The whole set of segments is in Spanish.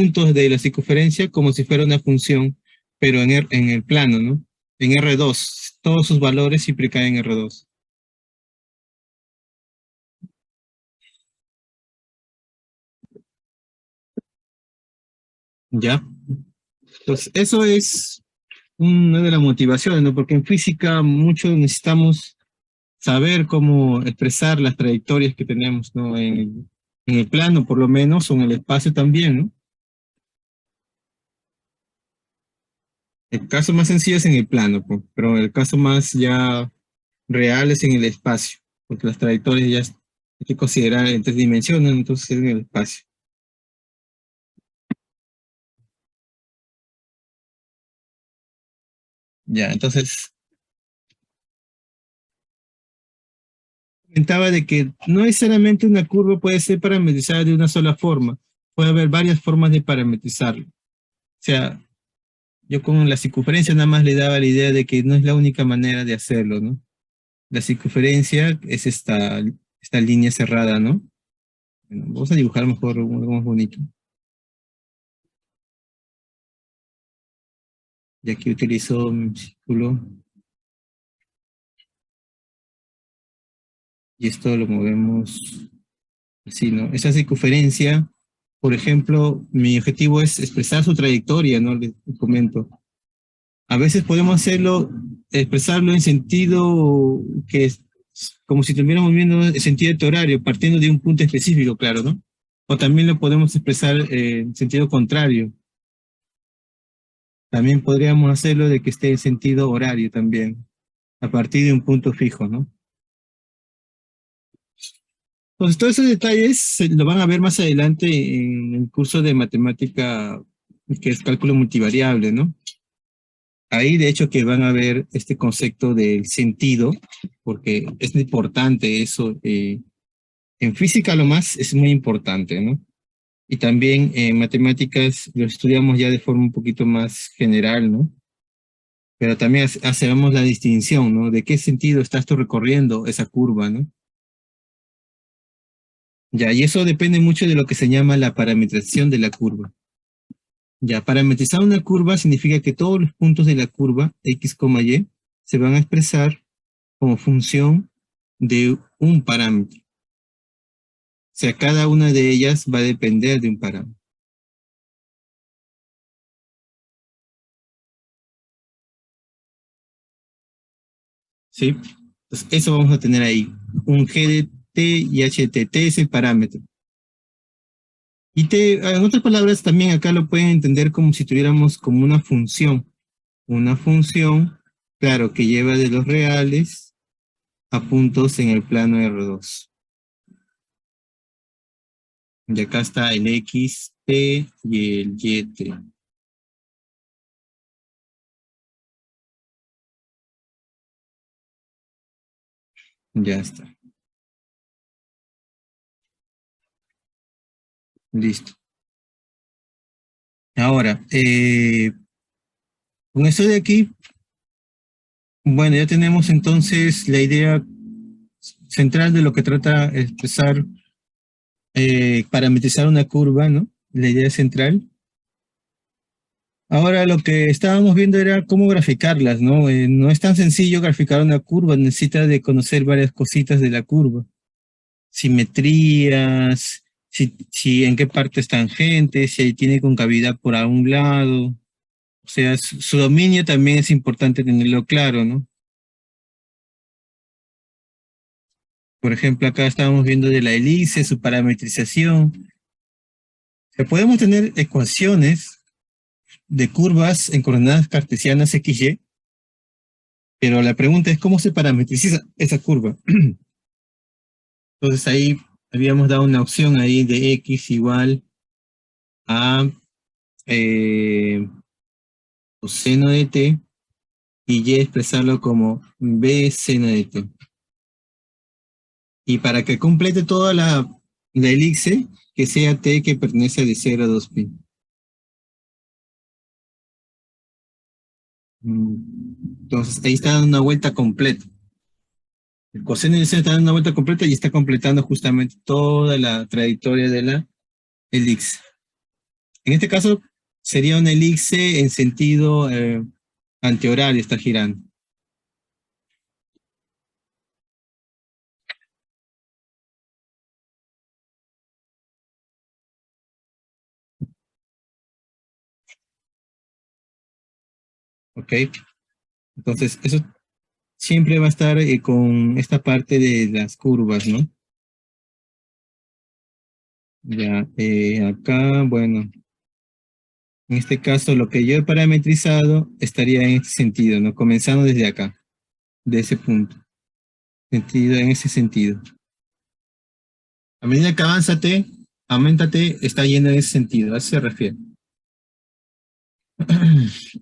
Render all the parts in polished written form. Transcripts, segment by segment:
puntos de la circunferencia como si fuera una función, pero en el plano, ¿no? En R2, todos sus valores siempre caen en R2. ¿Ya? Entonces, eso es una de las motivaciones, ¿no? Porque en física mucho necesitamos saber cómo expresar las trayectorias que tenemos, ¿no? En el plano, por lo menos, o en el espacio también, ¿no? El caso más sencillo es en el plano, pues, pero el caso más ya real es en el espacio, porque las trayectorias ya hay que considerar en tres dimensiones, entonces es en el espacio. Ya, entonces comentaba de que no necesariamente una curva puede ser parametrizada de una sola forma, puede haber varias formas de parametrizarlo. O sea, yo con la circunferencia nada más le daba la idea de que no es la única manera de hacerlo, ¿no? La circunferencia es esta línea cerrada, ¿no? Bueno, vamos a dibujar mejor algo más bonito. Y aquí utilizo mi círculo y esto lo movemos así, ¿no? Esa circunferencia, por ejemplo, mi objetivo es expresar su trayectoria, ¿no? Les comento. A veces podemos hacerlo, expresarlo en sentido que es como si estuviéramos viendo el sentido de horario, partiendo de un punto específico, claro, ¿no? O también lo podemos expresar en sentido contrario. También podríamos hacerlo de que esté en sentido horario también, a partir de un punto fijo, ¿no? Entonces, todos esos detalles lo van a ver más adelante en el curso de matemática que es cálculo multivariable, ¿no? Ahí, de hecho, que van a ver este concepto del sentido, porque es importante eso. En física lo más es muy importante, ¿no? Y también en matemáticas lo estudiamos ya de forma un poquito más general, ¿no? Pero también hacemos la distinción, ¿no? ¿De qué sentido estás tú recorriendo esa curva, ¿no? Ya, y eso depende mucho de lo que se llama la parametrización de la curva. Ya, parametrizar una curva significa que todos los puntos de la curva, x, y, se van a expresar como función de un parámetro. O sea, cada una de ellas va a depender de un parámetro. ¿Sí? Entonces, eso vamos a tener ahí. Un g de t y h de t es el parámetro. Y t, en otras palabras, también acá lo pueden entender como si tuviéramos como una función. Una función, claro, que lleva de los reales a puntos en el plano R2. Y acá está el xt y el yt. Ya está. Listo. Ahora, con esto de aquí, bueno, ya tenemos entonces la idea central de lo que trata de expresar, parametrizar una curva, ¿no? La idea central. Ahora lo que estábamos viendo era cómo graficarlas, ¿no? No es tan sencillo graficar una curva, necesita de conocer varias cositas de la curva. Simetrías, si en qué parte es tangente, si ahí tiene concavidad por algún lado. O sea, su dominio también es importante tenerlo claro, ¿no? Por ejemplo, acá estábamos viendo de la hélice, su parametrización. O sea, podemos tener ecuaciones de curvas en coordenadas cartesianas XY, pero la pregunta es cómo se parametriza esa curva. Entonces ahí habíamos dado una opción ahí de X igual a coseno de t y y expresarlo como b seno de t. Y para que complete toda la elipse, que sea t que pertenece de 0 a 2pi. Entonces ahí está dando una vuelta completa. El coseno de seno está dando una vuelta completa y está completando justamente toda la trayectoria de la elipse. En este caso sería una elipse en sentido antihorario, está girando. ¿Ok? Entonces, eso siempre va a estar con esta parte de las curvas, ¿no? Ya, acá, bueno, en este caso lo que yo he parametrizado estaría en este sentido, ¿no? Comenzando desde acá, de ese punto, sentido, en ese sentido. A medida que aumenta T, está yendo en ese sentido, a eso se refiere.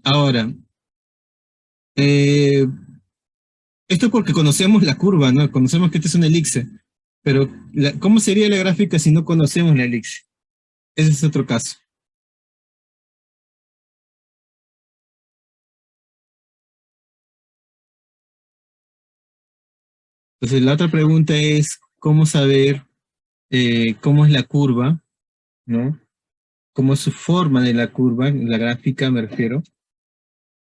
Ahora, eh, esto porque conocemos la curva, ¿no? Conocemos que este es un elixir, pero ¿cómo sería la gráfica si no conocemos la elixir? Ese es otro caso. Entonces, la otra pregunta es, ¿cómo saber cómo es la curva, ¿no? ¿Cómo es su forma de la curva, la gráfica me refiero?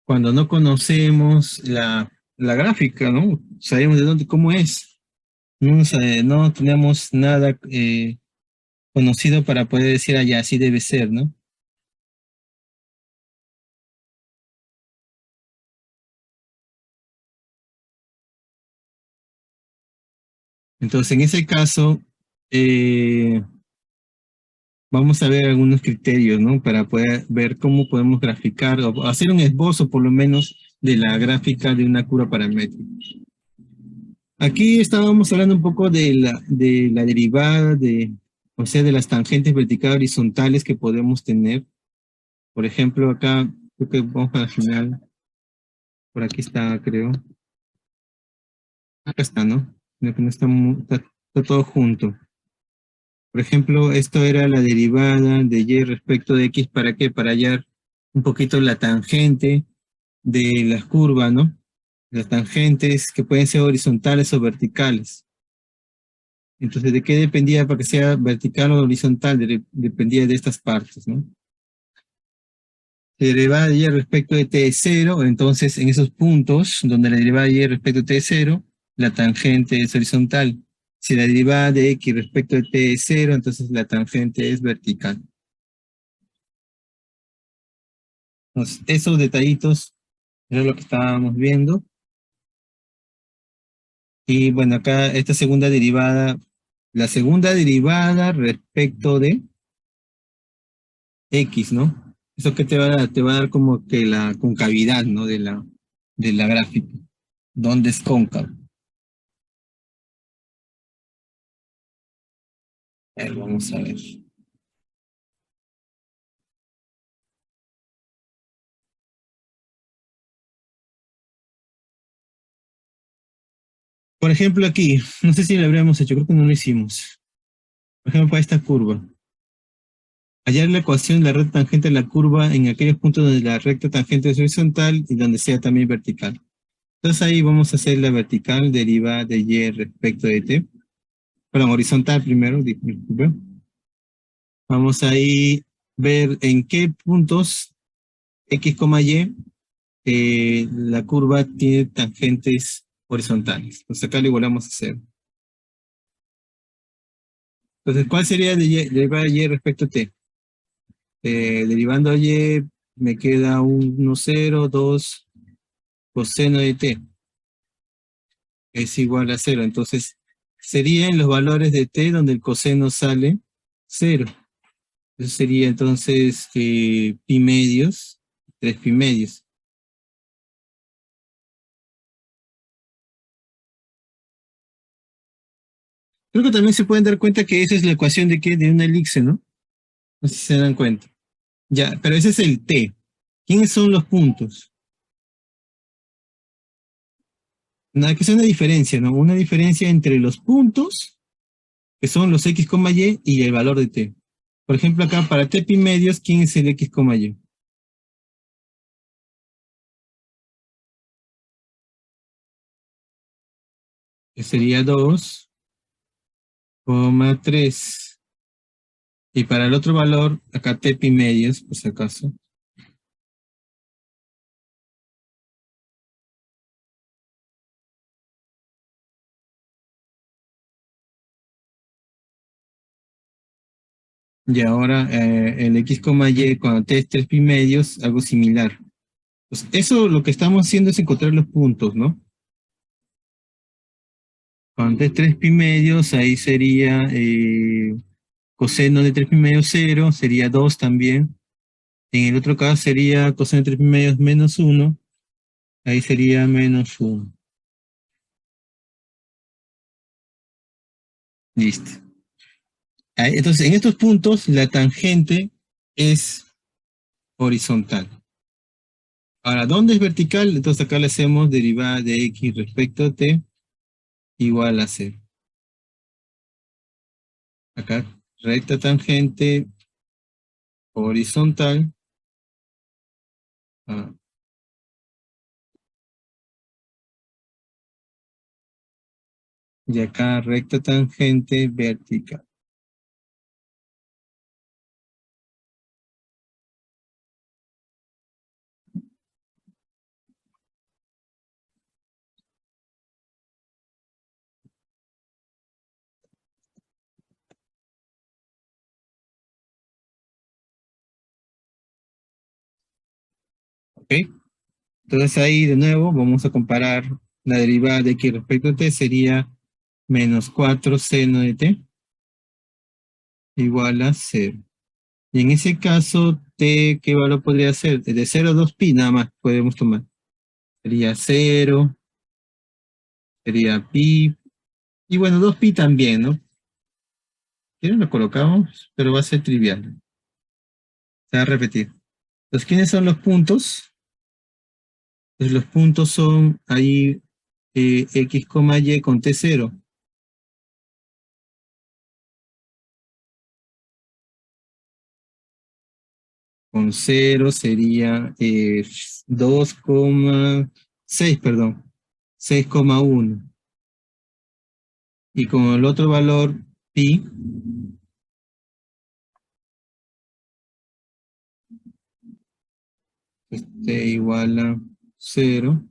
Cuando no conocemos la gráfica, ¿no? Sabemos de dónde, cómo es. No tenemos nada conocido para poder decir, allá, así debe ser, ¿no? Entonces, en ese caso, eh, vamos a ver algunos criterios, ¿no? Para poder ver cómo podemos graficar o hacer un esbozo, por lo menos, de la gráfica de una curva paramétrica. Aquí estábamos hablando un poco de la derivada, o sea, de las tangentes verticales horizontales que podemos tener. Por ejemplo, acá, creo que vamos para el final. Por aquí está, creo. Acá está, ¿no? Creo que no está, está todo junto. Por ejemplo, esto era la derivada de y respecto de x, ¿para qué? Para hallar un poquito la tangente de las curvas, ¿no? Las tangentes que pueden ser horizontales o verticales. Entonces, ¿de qué dependía para que sea vertical o horizontal? Dependía de estas partes, ¿no? La derivada de y respecto de t es cero, entonces en esos puntos donde la derivada de y respecto de t es cero, la tangente es horizontal. Si la derivada de x respecto de t es cero, entonces la tangente es vertical. Entonces, esos detallitos era lo que estábamos viendo. Y bueno, acá esta segunda derivada, la segunda derivada respecto de x, ¿no? Eso que te va a dar, te va a dar como que la concavidad, ¿no? De la gráfica. ¿Dónde es cóncavo? A ver, vamos a ver. Por ejemplo, aquí, no sé si lo habríamos hecho, creo que no lo hicimos. Por ejemplo, para esta curva. Hallar la ecuación de la recta tangente de la curva en aquellos puntos donde la recta tangente es horizontal y donde sea también vertical. Entonces ahí vamos a hacer la vertical derivada de y respecto de t. Perdón, horizontal primero, disculpe. Vamos ahí ver en qué puntos x, y la curva tiene tangentes horizontales. Entonces acá lo igualamos a cero. Entonces, ¿cuál sería derivada de y respecto a t? Derivando a y me queda 1, 0, 2 coseno de t es igual a cero. Entonces, serían los valores de t donde el coseno sale cero. Eso sería entonces pi medios, 3 pi medios. Creo que también se pueden dar cuenta que esa es la ecuación de qué, de una elixir, ¿no? No sé si se dan cuenta. Ya, pero ese es el t. ¿Quiénes son los puntos? Nada, que es una diferencia, ¿no? Una diferencia entre los puntos, que son los x, y el valor de t. Por ejemplo, acá para t pi medios, ¿quién es el x, y? Que sería 2,3. Y para el otro valor, acá t pi medios, por si acaso, y ahora el x, y cuando t es 3 pi medios, algo similar. Pues eso lo que estamos haciendo es encontrar los puntos, ¿no? Cuando t es 3 pi medios, ahí sería coseno de 3 pi medios 0, sería 2 también. En el otro caso sería coseno de 3 pi medios menos 1, ahí sería menos 1. Listo. Entonces, en estos puntos, la tangente es horizontal. Ahora, ¿dónde es vertical? Entonces acá le hacemos derivada de x respecto a t igual a 0. Acá, recta tangente horizontal. ah, y acá recta tangente vertical. ¿Ok? Entonces ahí de nuevo vamos a comparar la derivada de x respecto a t sería menos 4 seno de t igual a 0. Y en ese caso, t, ¿qué valor podría ser? De 0 a 2 pi nada más podemos tomar. Sería 0, sería pi, y bueno, 2 pi también, ¿no? ¿Quieren lo colocamos? Pero va a ser trivial. Se va a repetir. Entonces, ¿quiénes son los puntos? Pues los puntos son ahí x, y con t0. Con 0 sería 2,6, perdón, 6,1. Y con el otro valor, pi, pues t igual a 0,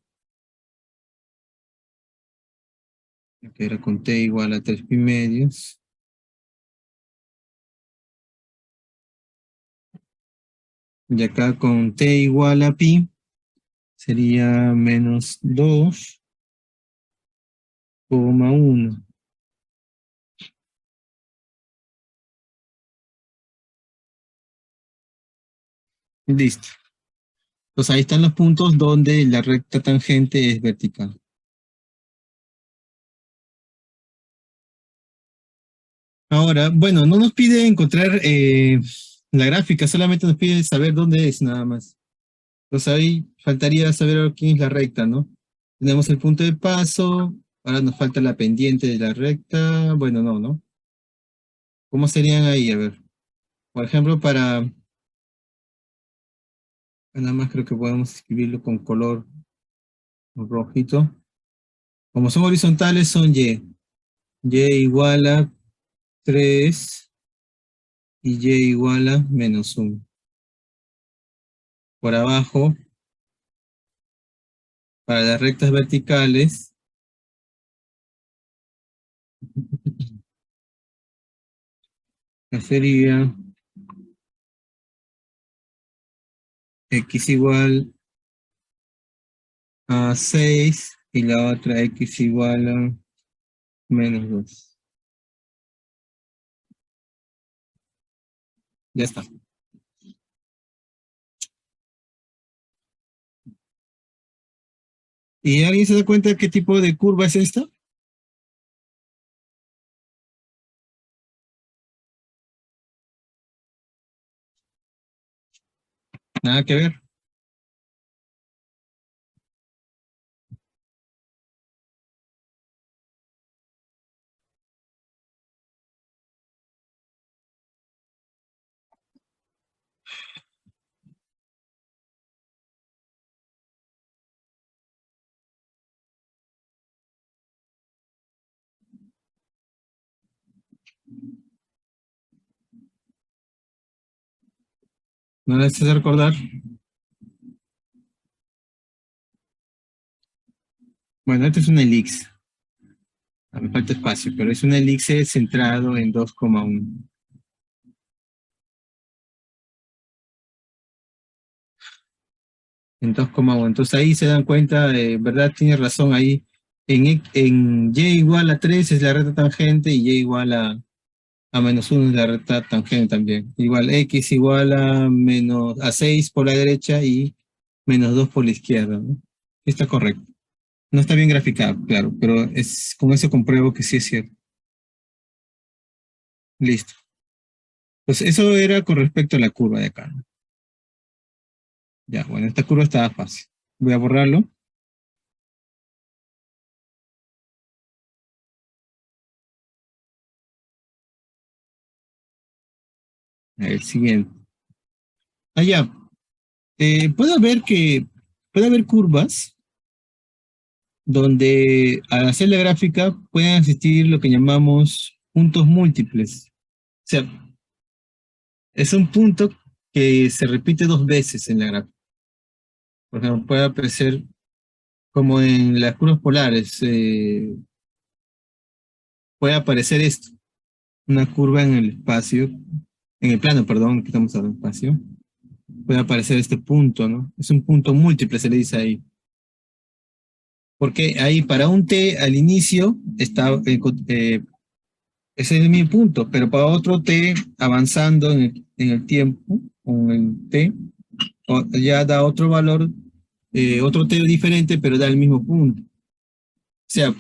que era con t igual a 3 pi medios. Y acá con t igual a pi, sería menos 2,1. Listo. Entonces ahí están los puntos donde la recta tangente es vertical. Ahora, bueno, no nos pide encontrar la gráfica, solamente nos pide saber dónde es nada más. Entonces ahí faltaría saber quién es la recta, ¿no? Tenemos el punto de paso, ahora nos falta la pendiente de la recta, bueno, no, ¿no? ¿Cómo serían ahí? A ver, por ejemplo, nada más creo que podemos escribirlo con color rojito. Como son horizontales, son y. Y igual a 3 y y igual a menos 1. Por abajo, para las rectas verticales, sería x igual a 6 y la otra x igual a menos 2. Ya está. ¿Y alguien se da cuenta qué tipo de curva es esta? Nada que ver. ¿No le haces recordar? Bueno, este es un elixir. Me falta espacio, pero es un elixir centrado en 2,1. En 2,1. Entonces ahí se dan cuenta, ¿verdad? Tiene razón ahí. En y igual a 3 es la recta tangente y y igual a -1 es la recta tangente también. Igual x igual a 6 por la derecha y -2 por la izquierda, ¿no? Está correcto. No está bien graficado, claro, pero con eso compruebo que sí es cierto. Listo. Pues eso era con respecto a la curva de acá, ¿no? Ya, bueno, esta curva estaba fácil. Voy a borrarlo. El siguiente. Allá, puede haber curvas donde al hacer la gráfica pueden existir lo que llamamos puntos múltiples. O sea, es un punto que se repite dos veces en la gráfica. Por ejemplo, puede aparecer como en las curvas polares, puede aparecer esto, una curva en el espacio, en el plano, perdón, que estamos hablando de espacio, puede aparecer este punto, ¿no? Es un punto múltiple, se le dice ahí. Porque ahí para un t al inicio está, ese es mi punto, pero para otro t avanzando en el tiempo, con el t, ya da otro valor, otro t diferente, pero da el mismo punto. O sea,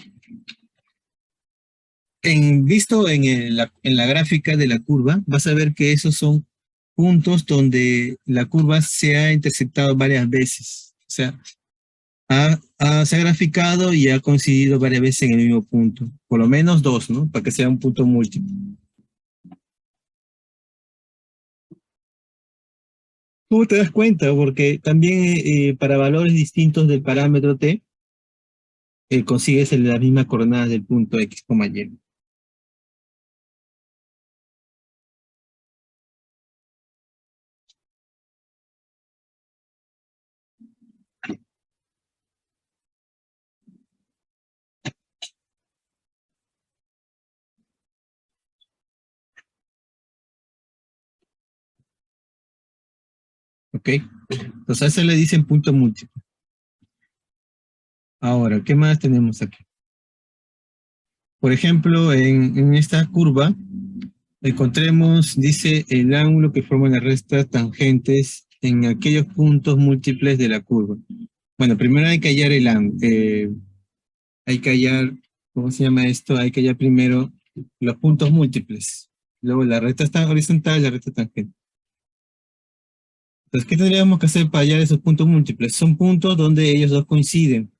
visto en la gráfica de la curva, vas a ver que esos son puntos donde la curva se ha interceptado varias veces. O sea, se ha graficado y ha coincidido varias veces en el mismo punto. Por lo menos dos, ¿no? Para que sea un punto múltiple. ¿Cómo te das cuenta? Porque también para valores distintos del parámetro t, consigues las mismas coordenadas del punto x, y. ¿Ok? Entonces a eso le dicen punto múltiple. Ahora, ¿qué más tenemos aquí? Por ejemplo, en esta curva, encontremos, dice, el ángulo que forman las rectas tangentes en aquellos puntos múltiples de la curva. Bueno, primero hay que hallar el ángulo. Hay que hallar, ¿cómo se llama esto? Hay que hallar primero los puntos múltiples. Luego la recta está horizontal y la recta tangente. Entonces, ¿qué tendríamos que hacer para hallar esos puntos múltiples? Son puntos donde ellos dos coinciden.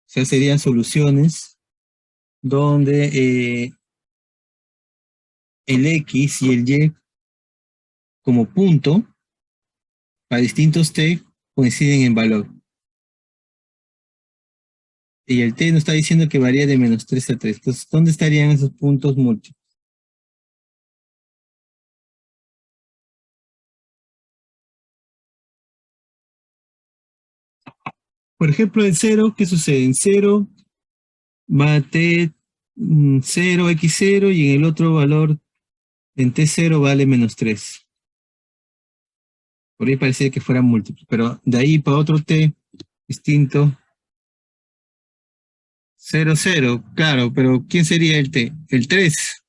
O sea, serían soluciones donde el X y el Y como punto para distintos t coinciden en valor. Y el t nos está diciendo que varía de -3 a 3. Entonces, ¿dónde estarían esos puntos múltiples? Por ejemplo, en cero, ¿qué sucede? En cero va t 0, x0 y en el otro valor, en t0 vale -3. Por ahí parecía que fuera múltiplo, pero de ahí para otro t distinto, 0, 0, claro, pero ¿quién sería el t? El 3.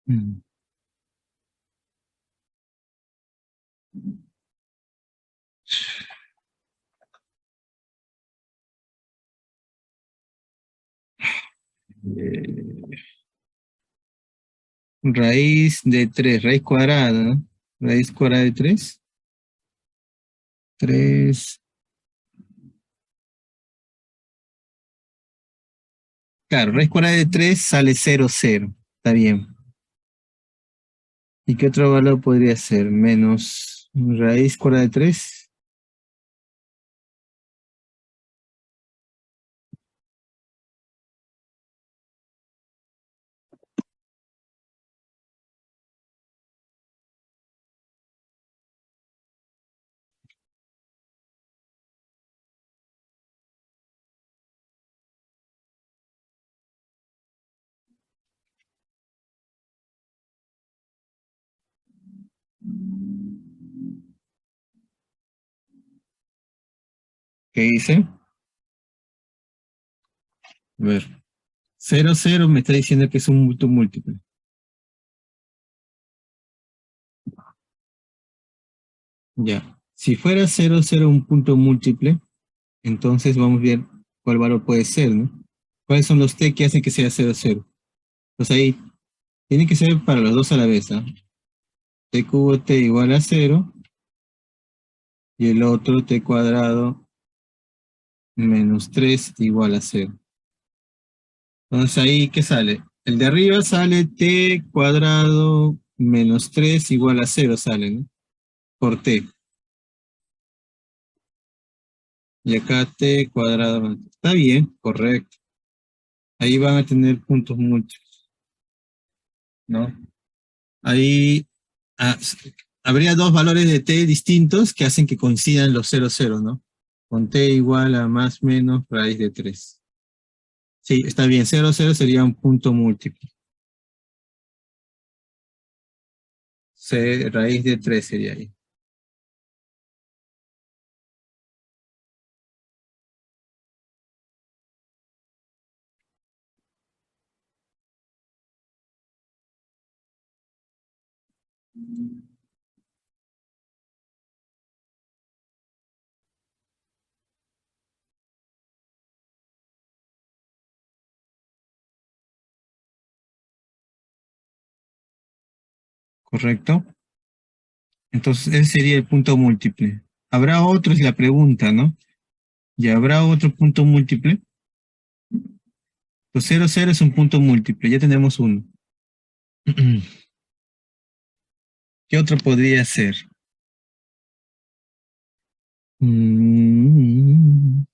Mm. Eh, raíz de 3, raíz cuadrada, ¿no? Raíz cuadrada de 3. 3. Claro, raíz cuadrada de 3 sale 0, 0. Está bien. ¿Y qué otro valor podría ser? Menos raíz cuadrada de 3. ¿Qué dice? A ver, 0, 0 me está diciendo que es un punto múltiple. Ya. Si fuera 0, 0 un punto múltiple, entonces vamos a ver cuál valor puede ser, ¿no? ¿Cuáles son los t que hacen que sea 0, 0? Pues ahí tiene que ser para los dos a la vez, ¿ah? T cubo t igual a 0 y el otro t cuadrado menos 3 igual a 0. Entonces ahí, ¿qué sale? El de arriba sale t cuadrado menos 3 igual a 0 sale, ¿no? Por t. Y acá t cuadrado. Está bien, correcto. Ahí van a tener puntos múltiples, ¿no? Ahí ah, habría dos valores de t distintos que hacen que coincidan los 0, 0, ¿no? Con t igual a más menos raíz de 3. Sí, está bien, 0, 0 sería un punto múltiple. Raíz de 3 sería ahí. ¿Correcto? Entonces, ese sería el punto múltiple. ¿Habrá otro? Es la pregunta, ¿no? ¿Y habrá otro punto múltiple? Pues 0, 0 es un punto múltiple, ya tenemos uno. ¿Qué otro podría ser? Mm,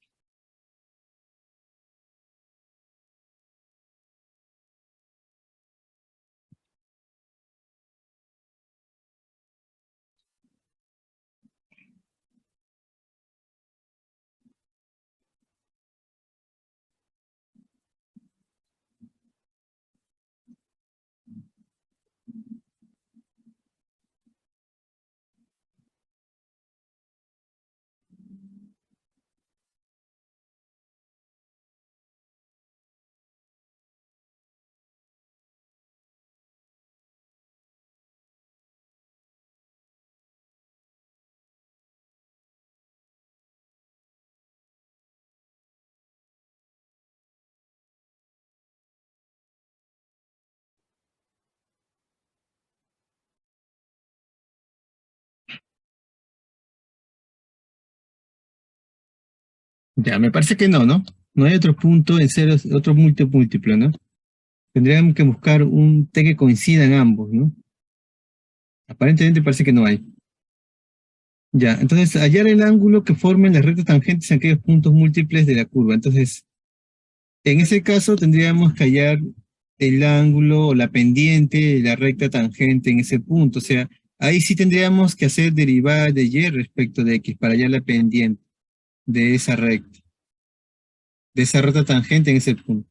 ya, me parece que no, ¿no? No hay otro punto en cero, otro múltiple, ¿no? Tendríamos que buscar un t que coincida en ambos, ¿no? Aparentemente parece que no hay. Ya, entonces hallar el ángulo que formen las rectas tangentes en aquellos puntos múltiples de la curva. Entonces, en ese caso tendríamos que hallar el ángulo o la pendiente de la recta tangente en ese punto. O sea, ahí sí tendríamos que hacer derivada de y respecto de x para hallar la pendiente de esa recta, de esa recta tangente en ese punto.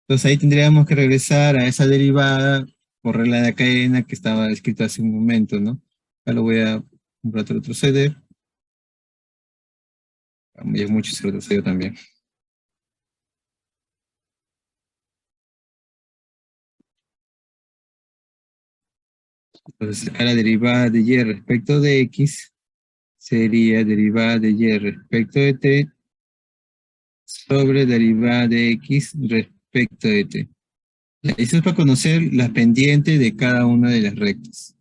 Entonces ahí tendríamos que regresar a esa derivada por regla de la cadena que estaba escrito hace un momento, ¿no? Ya lo voy a un rato retroceder. Ya mucho se retrocedió también. Entonces acá la derivada de y respecto de x sería derivada de y respecto de t sobre derivada de x respecto de t. Eso es para conocer la pendiente de cada una de las rectas.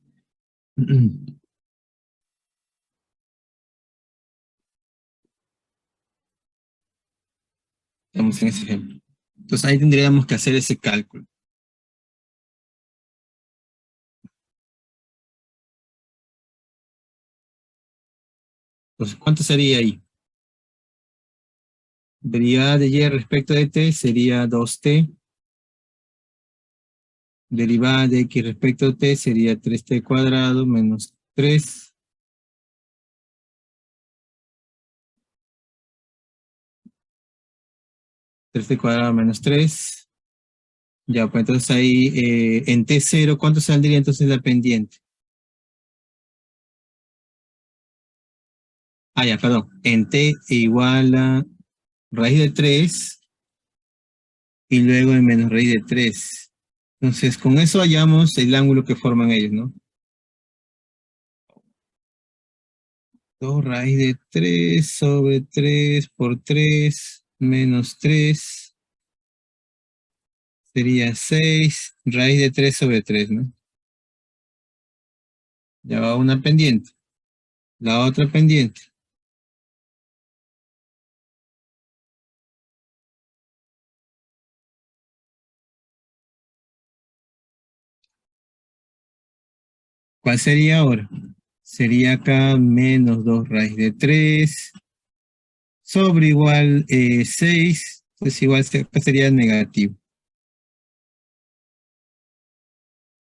Estamos en ese ejemplo. Entonces ahí tendríamos que hacer ese cálculo. Entonces, ¿cuánto sería ahí? Derivada de y respecto de t sería 2t. Derivada de x respecto a t sería 3t cuadrado menos 3. 3t cuadrado menos 3. Ya, pues entonces ahí en t0, ¿cuánto saldría entonces la pendiente? Ya, perdón, en t igual a raíz de 3 y luego en menos raíz de 3. Entonces, con eso hallamos el ángulo que forman ellos, ¿no? 2 raíz de 3 sobre 3 por 3 menos 3 sería 6 raíz de 3 sobre 3, ¿no? Ya va una pendiente. La otra pendiente. ¿Cuál sería ahora? Sería acá menos 2 raíz de 3 sobre igual 6. Entonces igual acá sería negativo.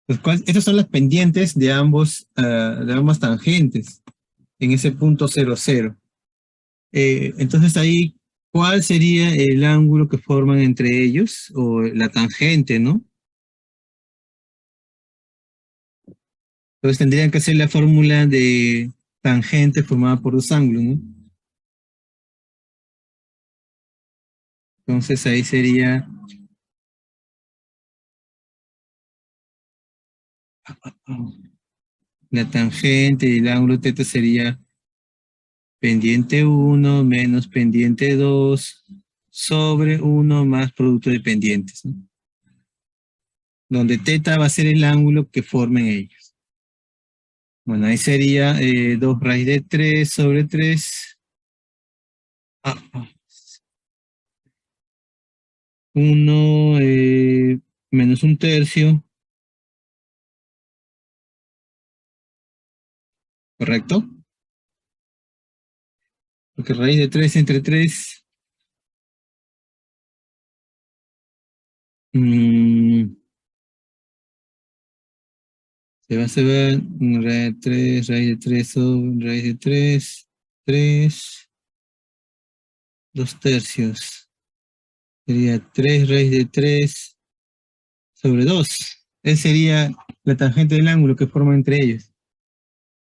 Entonces, estas son las pendientes de de ambas tangentes en ese punto 0, 0. Entonces ahí, ¿cuál sería el ángulo que forman entre ellos? O la tangente, ¿no? Entonces tendrían que hacer la fórmula de tangente formada por dos ángulos, ¿no? Entonces ahí sería la tangente y el ángulo teta sería pendiente 1 menos pendiente 2 sobre 1 más producto de pendientes, ¿no? Donde teta va a ser el ángulo que formen ellos. Bueno, ahí sería 2 raíz de 3 sobre 3. 1 menos un tercio, ¿correcto? Porque raíz de 3 entre 3 mm, se va, raíz de 3, raíz de 3 sobre raíz de 3, 3, 2 tercios. Sería 3 raíz de 3 sobre 2. Esa sería la tangente del ángulo que forma entre ellos.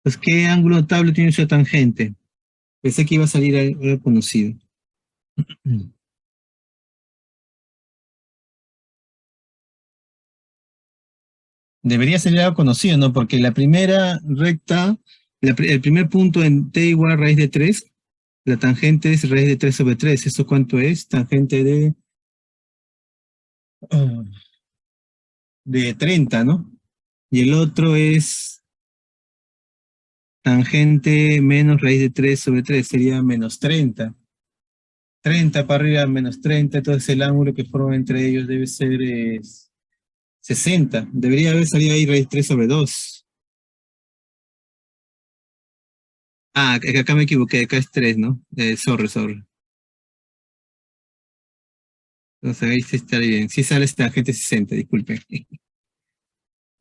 Pues, ¿qué ángulo notable tiene su tangente? Pensé que iba a salir algo conocido. Debería ser algo conocido, ¿no? Porque la primera recta, el primer punto en t igual a raíz de 3, la tangente es raíz de 3 sobre 3. ¿Eso cuánto es? Tangente ah, de 30, ¿no? Y el otro es tangente menos raíz de 3 sobre 3, sería menos 30. 30 para arriba, menos 30, entonces el ángulo que forma entre ellos debe ser 60. Debería haber salido ahí raíz 3 sobre 2. Acá me equivoqué, acá es 3, ¿no? Sorry. Entonces ahí sí está bien. Sí sale esta tangente 60, disculpe.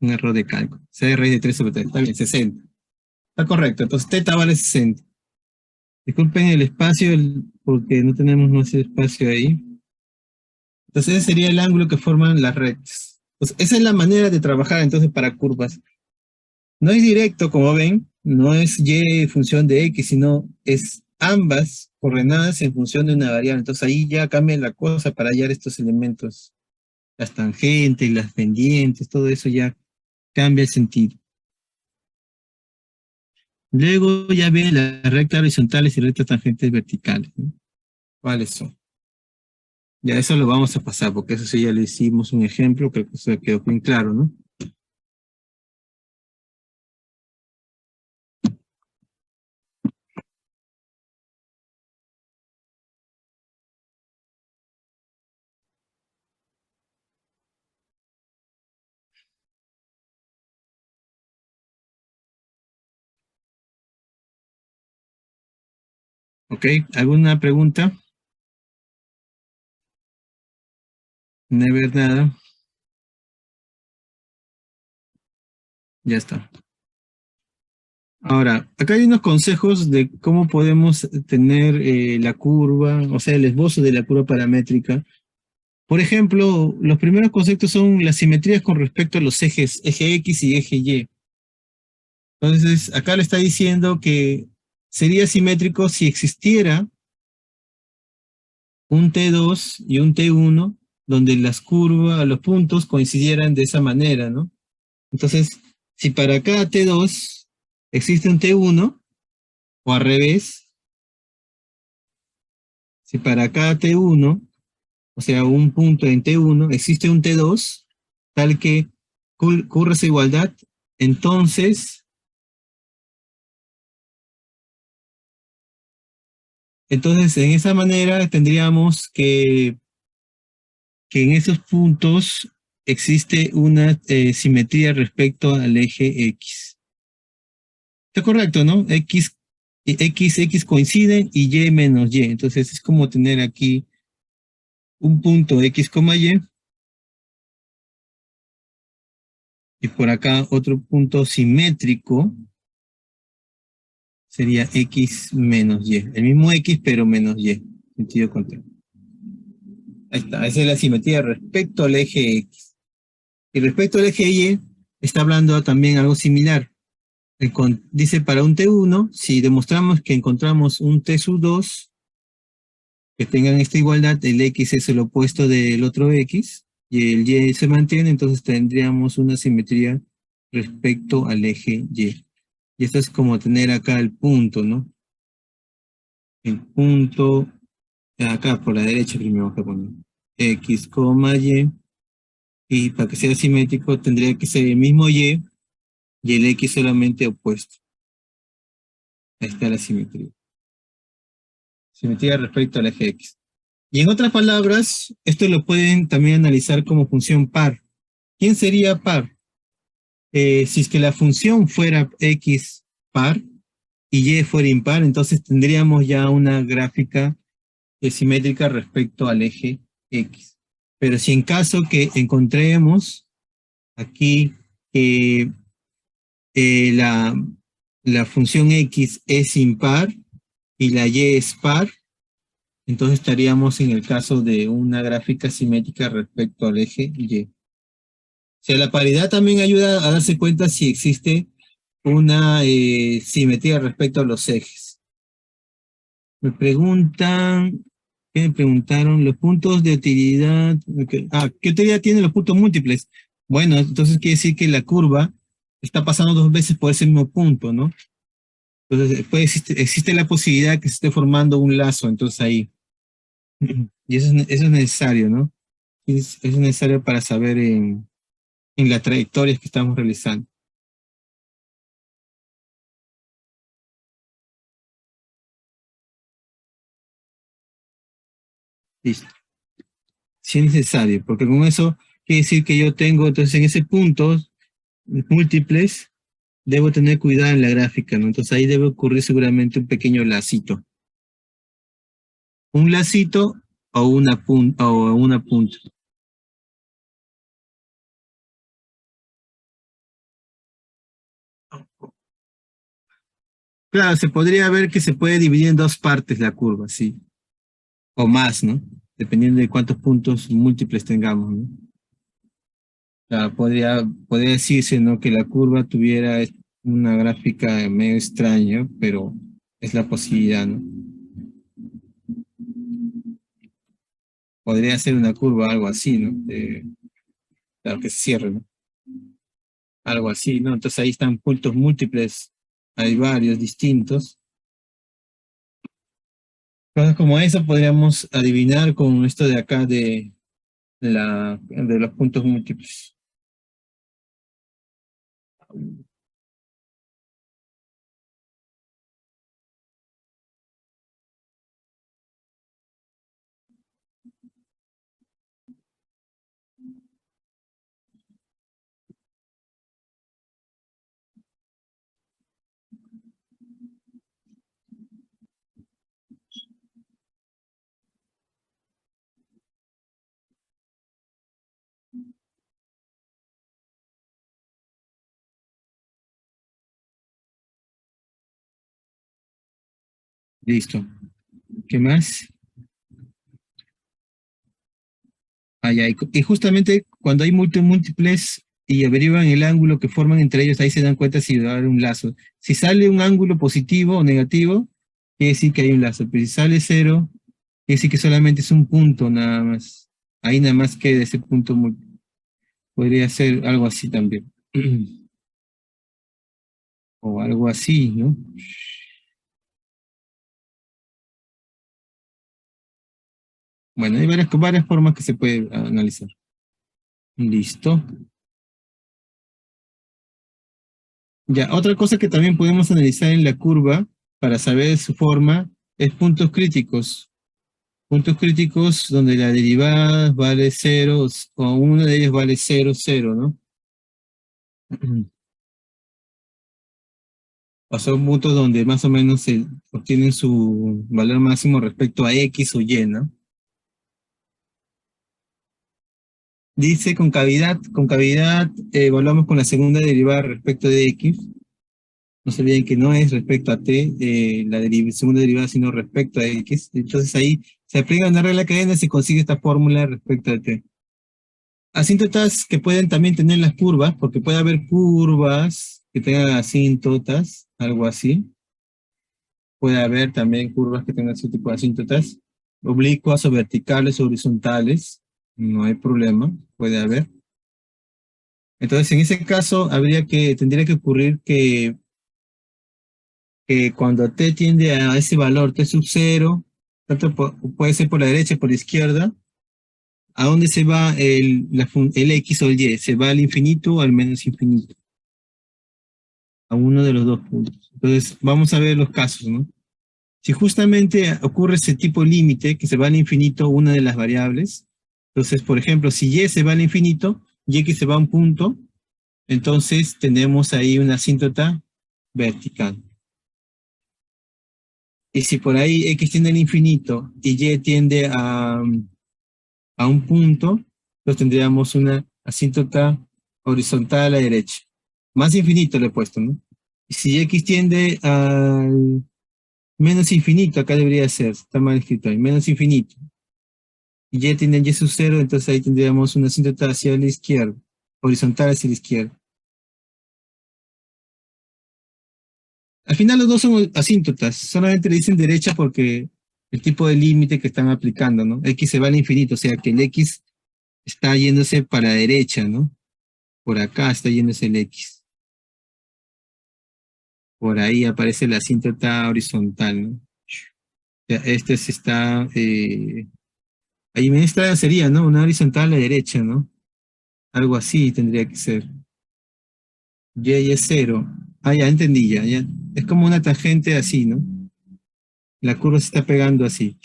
Un error de cálculo. C raíz de 3 sobre 3. Está bien, 60. Está correcto. Entonces teta vale 60. Disculpen el espacio porque no tenemos más espacio ahí. Entonces ese sería el ángulo que forman las rectas. Pues esa es la manera de trabajar entonces para curvas. No es directo, como ven, no es y en función de x, sino es ambas coordenadas en función de una variable. Entonces ahí ya cambia la cosa para hallar estos elementos. Las tangentes, las pendientes, todo eso ya cambia el sentido. Luego ya ven las rectas horizontales y rectas tangentes verticales, ¿no? ¿Cuáles son? Ya eso lo vamos a pasar, porque eso sí ya le hicimos un ejemplo, creo que eso quedó bien claro, ¿no? ¿Ok? ¿Alguna pregunta? No hay ver nada. Ya está. Ahora, acá hay unos consejos de cómo podemos tener la curva, o sea, el esbozo de la curva paramétrica. Por ejemplo, los primeros conceptos son las simetrías con respecto a los ejes, eje X y eje Y. Entonces, acá le está diciendo que sería simétrico si existiera un T2 y un T1, donde las curvas, los puntos coincidieran de esa manera, ¿no? Entonces, si para cada T2 existe un T1, o al revés, si para cada T1, o sea, un punto en T1, existe un T2, tal que ocurre esa igualdad, entonces, en esa manera tendríamos que en esos puntos existe una simetría respecto al eje X. Está correcto, ¿no? X coinciden y Y menos Y. Entonces es como tener aquí un punto X, y por acá otro punto simétrico sería X menos Y. El mismo X, pero menos Y. Sentido contrario. Ahí está. Esa es la simetría respecto al eje X. Y respecto al eje Y, está hablando también algo similar. Dice para un T1, si demostramos que encontramos un T sub 2, que tengan esta igualdad, el X es el opuesto del otro X, y el Y se mantiene, entonces tendríamos una simetría respecto al eje Y. Y esto es como tener acá el punto, ¿no? El punto, acá por la derecha primero vamos a poner X, y para que sea simétrico tendría que ser el mismo y el X solamente opuesto. Ahí está la simetría. Simetría respecto al eje X. Y en otras palabras, esto lo pueden también analizar como función par. ¿Quién sería par? Si es que la función fuera X par y Y fuera impar, entonces tendríamos ya una gráfica simétrica respecto al eje X. Pero si en caso que encontremos aquí la, la función X es impar y la Y es par, entonces estaríamos en el caso de una gráfica simétrica respecto al eje Y. O sea, la paridad también ayuda a darse cuenta si existe una simetría respecto a los ejes. Me preguntan, ¿qué me preguntaron? Los puntos de utilidad. ¿Qué utilidad tienen los puntos múltiples? Bueno, entonces quiere decir que la curva está pasando dos veces por ese mismo punto, ¿no? Entonces, existe la posibilidad que se esté formando un lazo, entonces ahí. Y eso es necesario, ¿no? Es necesario para saber en las trayectorias que estamos realizando. Listo. Si es necesario, porque con eso quiere decir que yo tengo, entonces en ese punto, múltiples, debo tener cuidado en la gráfica, ¿no? Entonces ahí debe ocurrir seguramente un pequeño lacito. Un lacito o una punta. Claro, se podría ver que se puede dividir en dos partes la curva, sí. O más, ¿no? Dependiendo de cuántos puntos múltiples tengamos, ¿no? Claro, podría decirse, ¿no? Que la curva tuviera una gráfica medio extraña, pero es la posibilidad, ¿no? Podría ser una curva, algo así, ¿no? Claro, que se cierre, ¿no? Algo así, ¿no? Entonces ahí están puntos múltiples, hay varios distintos. Cosas como eso podríamos adivinar con esto de acá de los puntos múltiples. Listo. ¿Qué más? Ya, y justamente cuando hay múltiples y averiguan el ángulo que forman entre ellos, ahí se dan cuenta si va a haber un lazo. Si sale un ángulo positivo o negativo, quiere decir que hay un lazo, pero si sale cero, quiere decir que solamente es un punto nada más. Ahí nada más queda ese punto, podría ser algo así también. O algo así, ¿no? Bueno, hay varias formas que se puede analizar. Listo. Ya, otra cosa que también podemos analizar en la curva para saber su forma es puntos críticos. Puntos críticos donde la derivada vale cero o uno de ellos vale cero, cero, ¿no? O son puntos donde más o menos se obtienen su valor máximo respecto a X o Y, ¿no? Dice con cavidad evaluamos con la segunda derivada respecto de X. No se olviden que no es respecto a t, segunda derivada, sino respecto a x. Entonces ahí se aplica una regla cadena y se consigue esta fórmula respecto a t. Asíntotas que pueden también tener las curvas, porque puede haber curvas que tengan asíntotas, algo así. Puede haber también curvas que tengan ese tipo de asíntotas, oblicuas o verticales o horizontales. No hay problema, puede haber. Entonces, en ese caso, tendría que ocurrir que cuando t tiende a ese valor t sub 0, tanto puede ser por la derecha o por la izquierda, ¿a dónde se va el x o el y? ¿Se va al infinito o al menos infinito? A uno de los dos puntos. Entonces, vamos a ver los casos, ¿no? Si justamente ocurre ese tipo de límite, que se va al infinito una de las variables, entonces, por ejemplo, si y se va al infinito, y x se va a un punto, entonces tenemos ahí una asíntota vertical. Y si por ahí x tiende al infinito y y tiende a un punto, pues tendríamos una asíntota horizontal a la derecha. Más infinito le he puesto, ¿no? Y si x tiende al menos infinito, acá debería ser, está mal escrito ahí, menos infinito. Y y tiende a y sub 0, entonces ahí tendríamos una asíntota hacia la izquierda, horizontal hacia la izquierda. Al final los dos son asíntotas, solamente le dicen derecha porque el tipo de límite que están aplicando, ¿no? X se va al infinito, o sea que el X está yéndose para la derecha, ¿no? Por acá está yéndose el X. Por ahí aparece la asíntota horizontal, ¿no? O sea, este se está, ahí esta sería, ¿no? Una horizontal a la derecha, ¿no? Algo así tendría que ser. Y es cero. Ah, ya entendí, ya. Es como una tangente así, ¿no? La curva se está pegando así.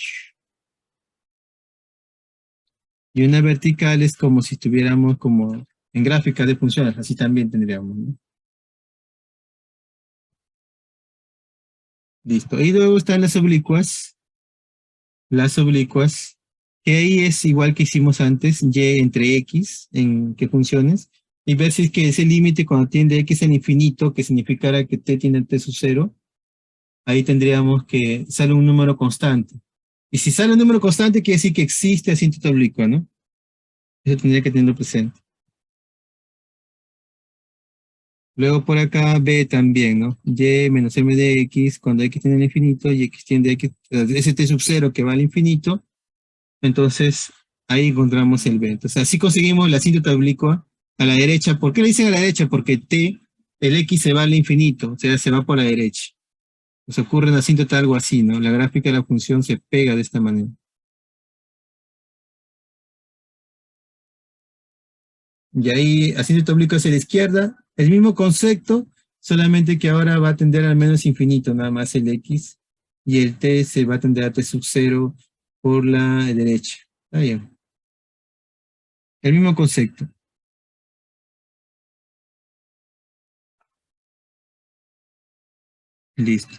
Y una vertical es como si estuviéramos como en gráfica de funciones, así también tendríamos, ¿no? Listo. Y luego están las oblicuas, que ahí es igual que hicimos antes, y entre x, en qué funciones, y ver si es que ese límite cuando tiende x al infinito, que significara que t tiende a t sub 0, ahí tendríamos que sale un número constante. Y si sale un número constante, quiere decir que existe asíntota oblicua, ¿no? Eso tendría que tenerlo presente. Luego por acá B también, ¿no? Y menos m de x, cuando x tiende al infinito, y x tiende a x, ese t sub 0 que va al infinito, entonces ahí encontramos el B. Entonces así conseguimos la asíntota oblicua a la derecha. ¿Por qué le dicen a la derecha? Porque t, el x se va al infinito, o sea, se va por la derecha. Pues ocurre en la asíntota algo así, ¿no? La gráfica de la función se pega de esta manera. Y ahí asíntota oblicua hacia la izquierda, el mismo concepto, solamente que ahora va a tender al menos infinito, nada más el x, y el t se va a tender a t sub 0 por la derecha. Está bien. El mismo concepto. Listo.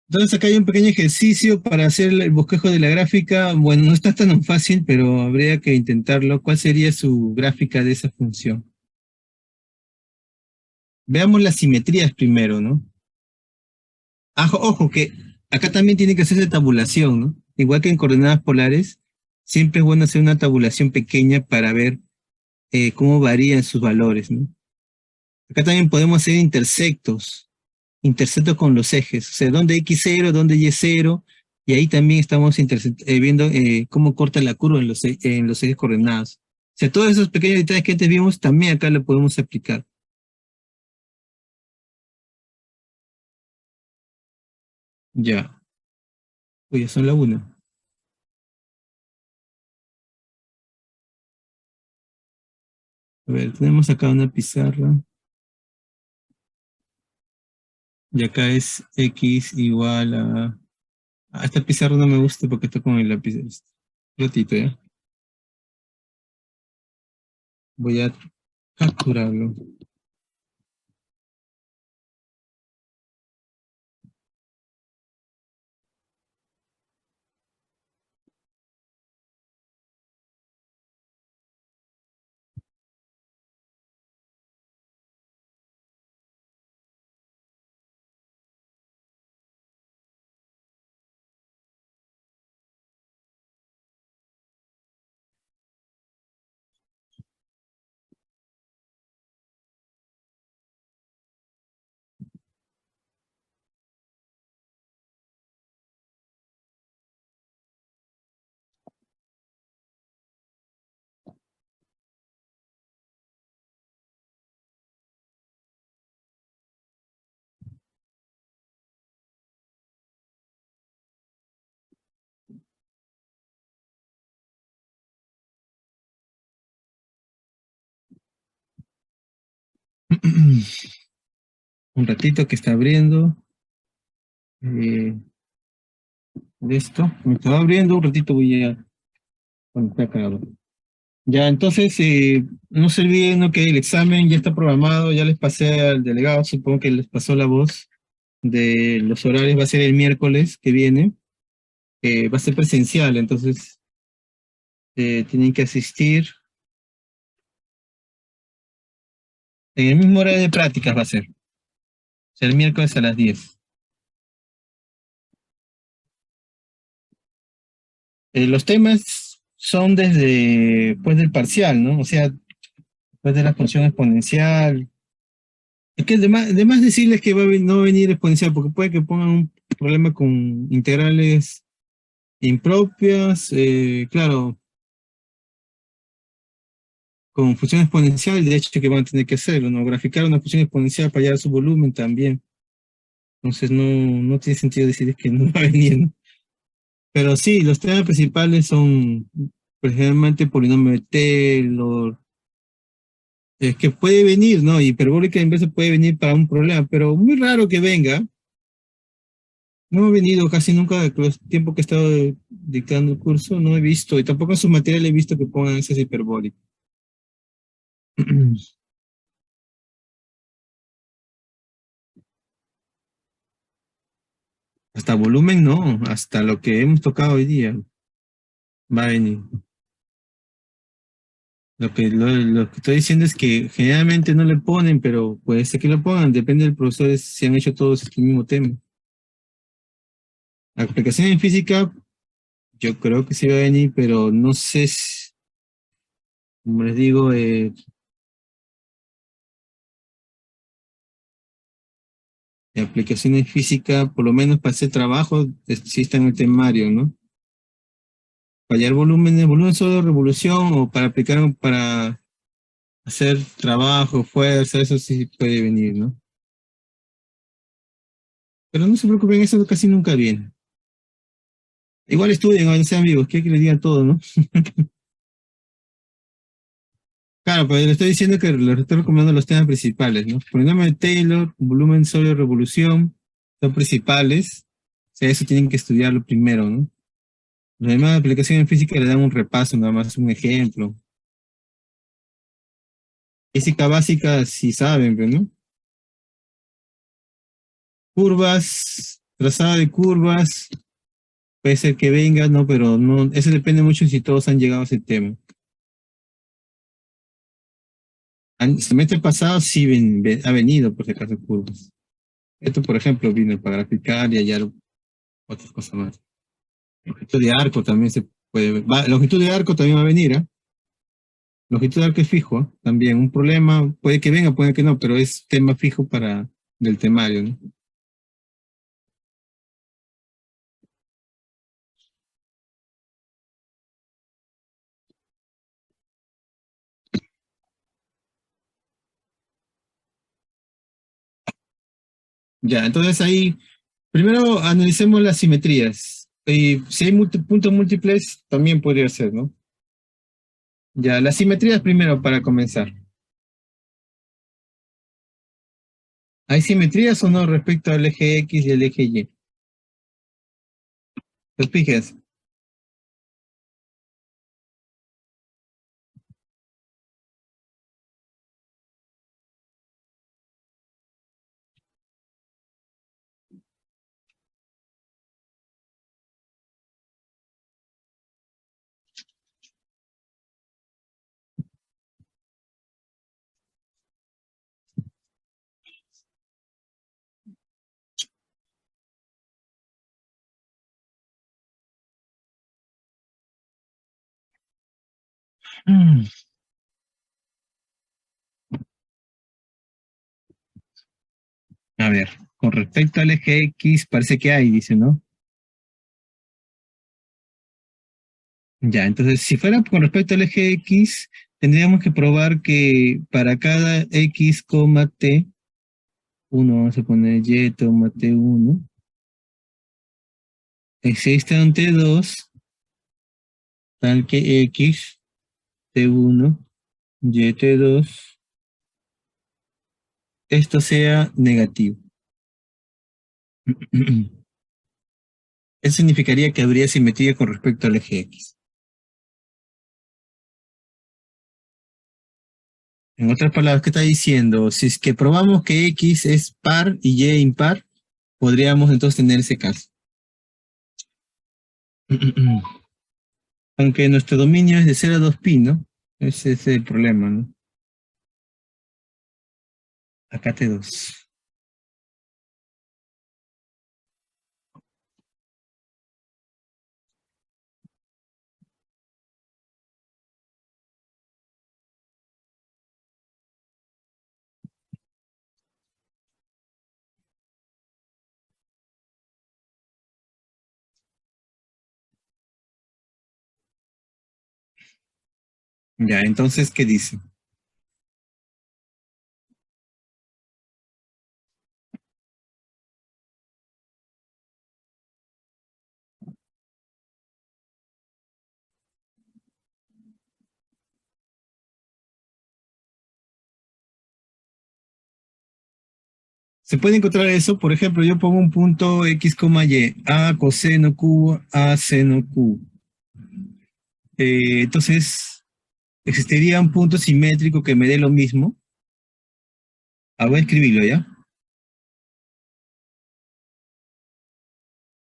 Entonces acá hay un pequeño ejercicio para hacer el bosquejo de la gráfica. Bueno, no está tan fácil, pero habría que intentarlo. ¿Cuál sería su gráfica de esa función? Veamos las simetrías primero, ¿no? Ojo, que acá también tiene que hacerse tabulación, ¿no? Igual que en coordenadas polares, siempre es bueno hacer una tabulación pequeña para ver cómo varían sus valores, ¿no? Acá también podemos hacer intersectos con los ejes, o sea, dónde X0, dónde Y0, y ahí también estamos viendo cómo corta la curva en los ejes coordenados. O sea, todos esos pequeños detalles que antes vimos, también acá lo podemos aplicar. Ya, pues ya son la una. A ver, tenemos acá una pizarra, y acá es X igual a... esta pizarra no me gusta porque está con el lápiz. Un ratito, ¿ya? Voy a capturarlo. Un ratito que está abriendo. Eh, Listo. Me estaba abriendo, un ratito voy a conectar acá. Ya, entonces, no se olviden, ¿no?, que el examen ya está programado, ya les pasé al delegado, supongo que les pasó la voz de los horarios, va a ser el miércoles que viene, va a ser presencial, entonces tienen que asistir en el mismo horario de prácticas va a ser, o sea, el miércoles a las 10. Los temas son desde, pues, del parcial, ¿no? O sea, después de la función exponencial. Es que además decirles que no va a venir exponencial, porque puede que pongan un problema con integrales impropias, claro, con función exponencial, de hecho que van a tener que hacerlo, ¿no? Graficar una función exponencial para hallar su volumen también. Entonces no tiene sentido decir que no va a venir, ¿no? Pero sí, los temas principales son, pues, generalmente polinomio de Taylor, es que puede venir, ¿no? Hiperbólica inversa puede venir para un problema, pero muy raro que venga. No he venido casi nunca de los tiempos que he estado dictando el curso, no he visto, y tampoco en sus materiales he visto que pongan esas hiperbólicas. Hasta volumen no, hasta lo que hemos tocado hoy día va a venir. Lo que estoy diciendo es que generalmente no le ponen, pero puede ser que lo pongan, depende del profesor si han hecho todos este mismo tema. La aplicación en física, yo creo que sí va a venir, pero no sé si, como les digo, la aplicación en física, por lo menos para ese trabajo, sí está en el temario, ¿no? Para hallar volúmenes, volumen solo de revolución o para aplicar, para hacer trabajo, fuerza, eso sí puede venir, ¿no? Pero no se preocupen, eso casi nunca viene. Igual estudien, no sean vivos, que les digan todo, ¿no? Claro, pero le estoy diciendo que les estoy recomendando los temas principales, ¿no? Polinomio de Taylor, volumen solo de revolución, son principales. O sea, eso tienen que estudiarlo primero, ¿no? Los demás aplicaciones en física le dan un repaso, nada más un ejemplo. Física básica sí saben, pero ¿no? Curvas, trazado de curvas, puede ser que venga, ¿no? Pero no, eso depende mucho si todos han llegado a ese tema. El semestre pasado sí ha venido, por si acaso, curvas. Esto, por ejemplo, vino para graficar y hallar otras cosas más. Longitud de arco también se puede ver. Longitud de arco también va a venir, ¿eh? Longitud de arco es fijo, ¿ah? También un problema, puede que venga, puede que no, pero es tema fijo para del temario, ¿no? Ya, entonces ahí, primero analicemos las simetrías. Y si hay puntos múltiples, también podría ser, ¿no? Ya, las simetrías primero para comenzar. ¿Hay simetrías o no respecto al eje X y el eje Y? Pues fíjense. Mm, A ver, con respecto al eje X, parece que hay, dice, ¿no? Ya, entonces, si fuera con respecto al eje X, tendríamos que probar que para cada X, T, vamos a poner Y, T1, existe un T2, tal que X, T1, Y, T2, esto sea negativo. Eso significaría que habría simetría con respecto al eje X. En otras palabras, ¿qué está diciendo? Si es que probamos que X es par y Y impar, podríamos entonces tener ese caso. Aunque nuestro dominio es de 0 a 2pi, ¿no? Ese es el problema, ¿no? Acá T2. Ya, entonces, ¿qué dice? Se puede encontrar eso, por ejemplo, yo pongo un punto X, Y, A coseno Q, A seno Q. Entonces, existiría un punto simétrico que me dé lo mismo. Voy a escribirlo, ¿ya?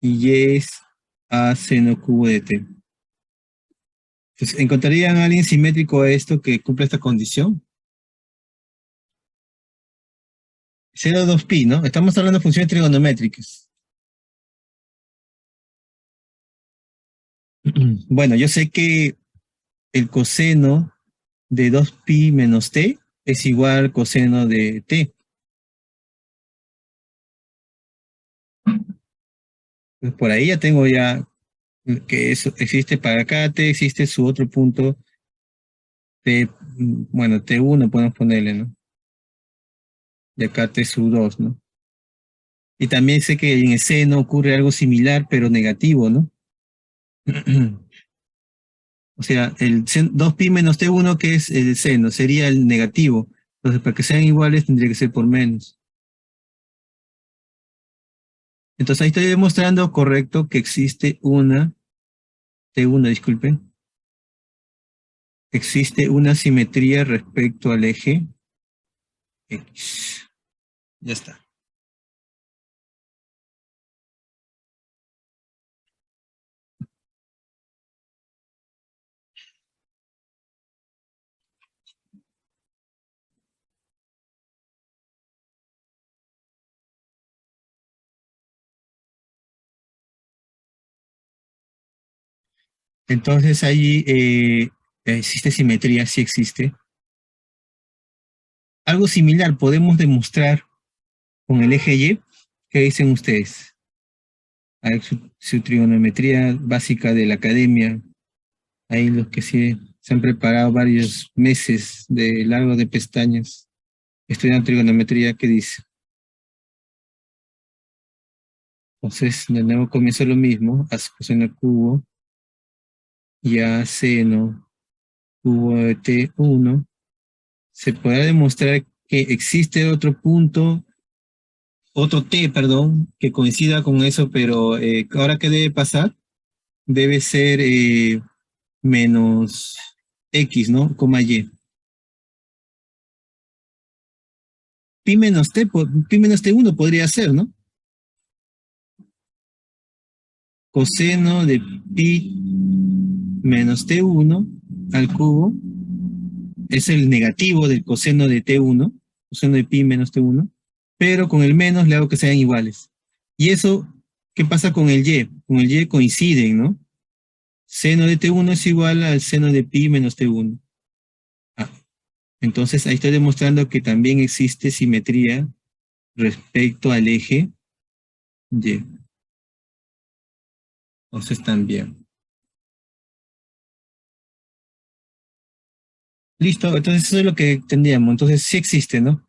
Y Y es A seno Q de T. Entonces, ¿encontrarían a alguien simétrico a esto que cumpla esta condición? 0, 2pi, ¿no? Estamos hablando de funciones trigonométricas. Bueno, yo sé que el coseno de 2pi menos t es igual al coseno de t. Pues por ahí ya tengo ya que eso existe para cada t, existe su otro punto t, bueno, t1 podemos ponerle, ¿no? Y acá t sub 2, ¿no? Y también sé que en el seno ocurre algo similar, pero negativo, ¿no? O sea, 2pi menos t1, que es el seno, sería el negativo. Entonces, para que sean iguales, tendría que ser por menos. Entonces, ahí estoy demostrando, correcto, que existe una, T1, disculpen, existe una simetría respecto al eje X. Ya está. Entonces, ahí, ¿Existe simetría? Sí existe. Algo similar podemos demostrar con el eje Y. ¿Qué dicen ustedes? Hay su trigonometría básica de la academia. Hay los que sí se han preparado varios meses de largo de pestañas estudiando trigonometría. ¿Qué dice? Entonces, de nuevo comienza lo mismo, a coseno cubo y a seno cubo de T1. Se podrá demostrar que existe otro punto, otro T, perdón, que coincida con eso, pero ahora ¿qué debe pasar? Debe ser menos X, ¿no? Coma Y. Pi menos T1 podría ser, ¿no? Coseno de pi menos T1 al cubo es el negativo del coseno de T1, coseno de pi menos T1, pero con el menos le hago que sean iguales. Y eso, ¿qué pasa con el Y? Con el Y coinciden, ¿no? Seno de T1 es igual al seno de pi menos T1. Ah, entonces ahí estoy demostrando que también existe simetría respecto al eje Y. Entonces también. Listo, entonces eso es lo que tendríamos. Entonces sí existe, ¿no?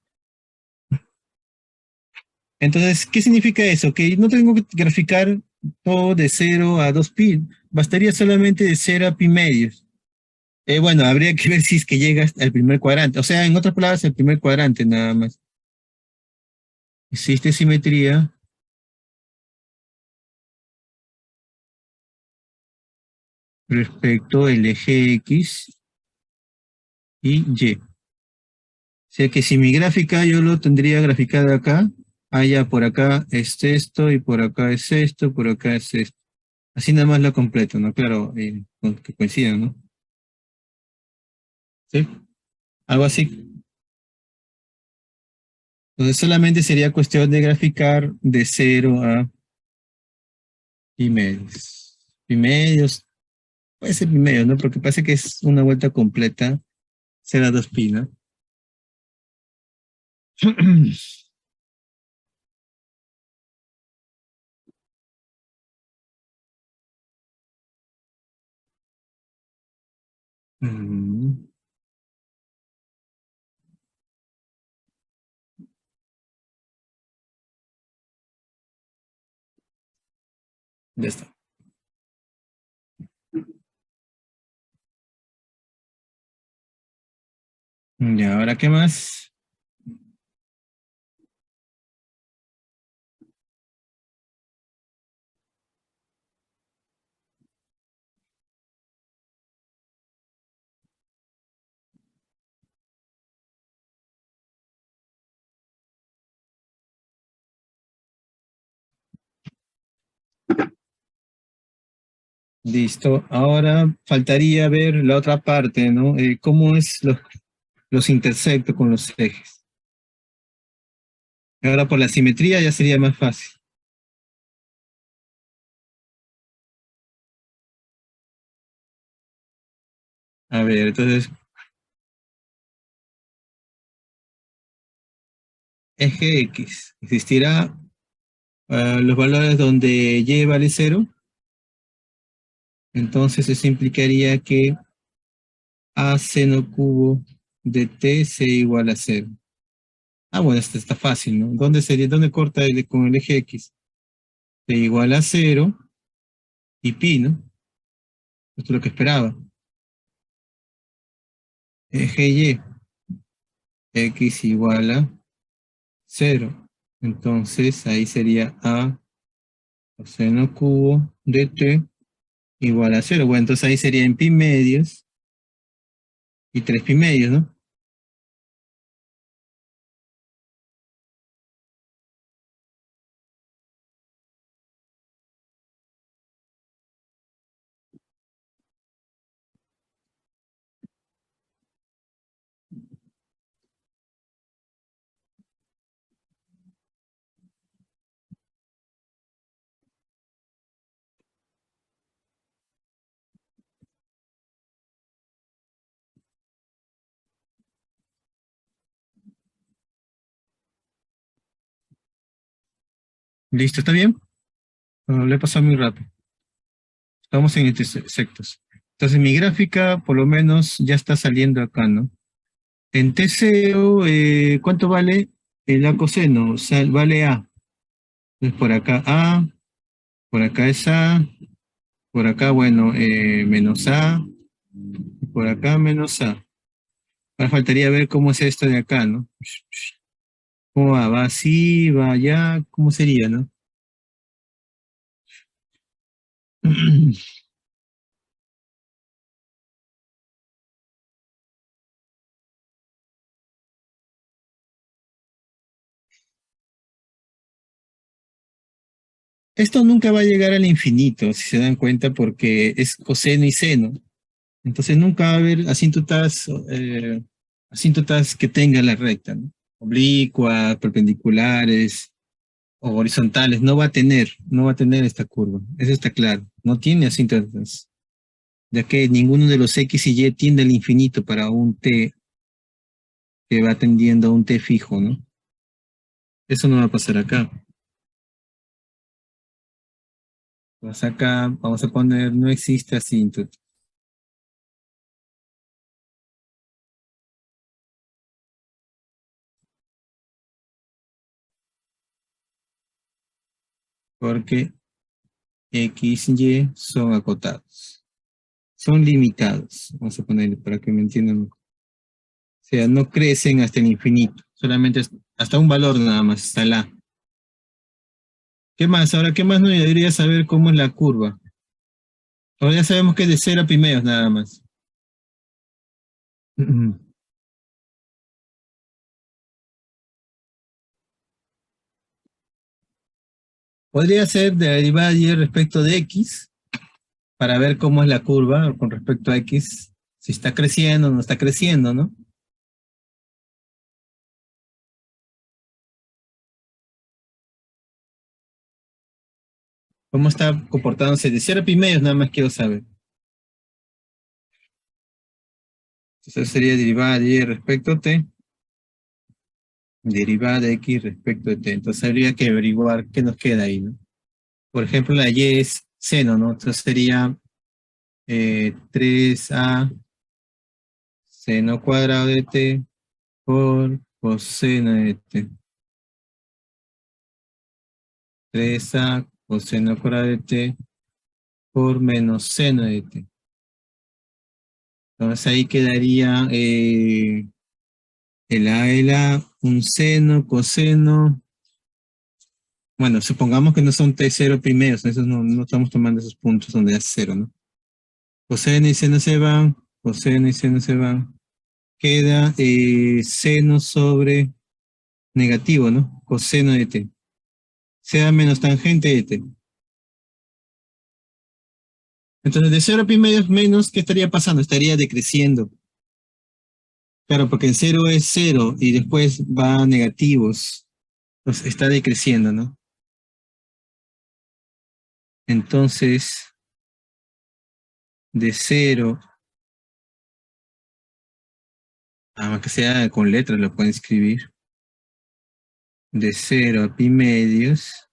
Entonces, ¿qué significa eso? Que no tengo que graficar todo de 0 a 2 pi. Bastaría solamente de 0 a pi medios. Bueno, habría que ver si es que llegas al primer cuadrante. O sea, en otras palabras, el primer cuadrante nada más. Existe simetría respecto al eje X y Y. O sea que si mi gráfica yo lo tendría graficada acá, allá por acá es esto y por acá es esto, por acá es esto. Así nada más lo completo, ¿no? Claro, que coincidan, ¿no? ¿Sí? Algo así. Entonces solamente sería cuestión de graficar de 0 a pi medios. Pi medios, puede ser pi medios, ¿no? Porque parece que es una vuelta completa, 0 a 2 pi, ¿no? Mm, ya está. ¿Y ahora qué más? Listo. Ahora faltaría ver la otra parte, ¿no? ¿Cómo es los intersectos con los ejes? Ahora por la simetría ya sería más fácil. A ver, entonces, eje X. ¿Existirá los valores donde Y vale 0? Entonces eso implicaría que a seno cubo de t sea igual a 0. Ah, bueno, esto está fácil, ¿no? ¿Dónde corta con el eje X? T igual a 0 y pi, ¿no? Esto es lo que esperaba. Eje Y, X igual a 0. Entonces ahí sería a seno cubo de t igual a 0. Bueno, entonces ahí sería en pi medios y 3 pi medios, ¿no? Listo, ¿está bien? Bueno, le he pasado muy rápido. Estamos en sectos. Entonces mi gráfica por lo menos ya está saliendo acá, ¿no? En TCO, ¿cuánto vale el A coseno? O sea, vale A. Entonces por acá A, por acá es A, por acá, bueno, menos A, y por acá menos A. Ahora faltaría ver cómo es esto de acá, ¿no? ¿Cómo va? ¿Va así? ¿Va allá? ¿Cómo sería, no? Esto nunca va a llegar al infinito, si se dan cuenta, porque es coseno y seno. Entonces nunca va a haber asíntotas que tengan la recta, ¿no? Oblicuas, perpendiculares o horizontales. No va a tener esta curva. Eso está claro. No tiene asíntotas, ya que ninguno de los X y Y tiende al infinito para un T que va tendiendo a un T fijo, ¿no? Eso no va a pasar acá. Pues acá vamos a poner no existe asíntota, porque X y Y son acotados, son limitados. Vamos a ponerle para que me entiendan. O sea, no crecen hasta el infinito, solamente hasta un valor nada más, hasta la. ¿Qué más? Ahora, ¿qué más nos debería saber cómo es la curva? Ahora ya sabemos que es de 0 a primeros nada más. Podría ser de derivada y respecto de X, para ver cómo es la curva con respecto a X, si está creciendo o no está creciendo, ¿no? ¿Cómo está comportándose de 0 a primeros? Nada más quiero saber. Entonces sería derivada de y respecto a t, derivada de x respecto de t. Entonces habría que averiguar qué nos queda ahí, ¿no? Por ejemplo, la y es seno, ¿no? Entonces sería 3a seno cuadrado de t por coseno de t. 3a coseno cuadrado de t por menos seno de t. Entonces ahí quedaría el a, un seno, coseno. Bueno, supongamos que no son t cero primeros, esos no estamos tomando esos puntos donde es cero, ¿no? Coseno y seno se van, coseno y seno se van. Queda seno sobre negativo, ¿no? Coseno de t. Sea menos tangente de t. Entonces, de 0 a pi medios menos, ¿qué estaría pasando? Estaría decreciendo. Claro, porque en cero es cero y después va a negativos. Pues está decreciendo, ¿no? Entonces, de cero, más que sea con letras, lo pueden escribir. De cero a pi medios,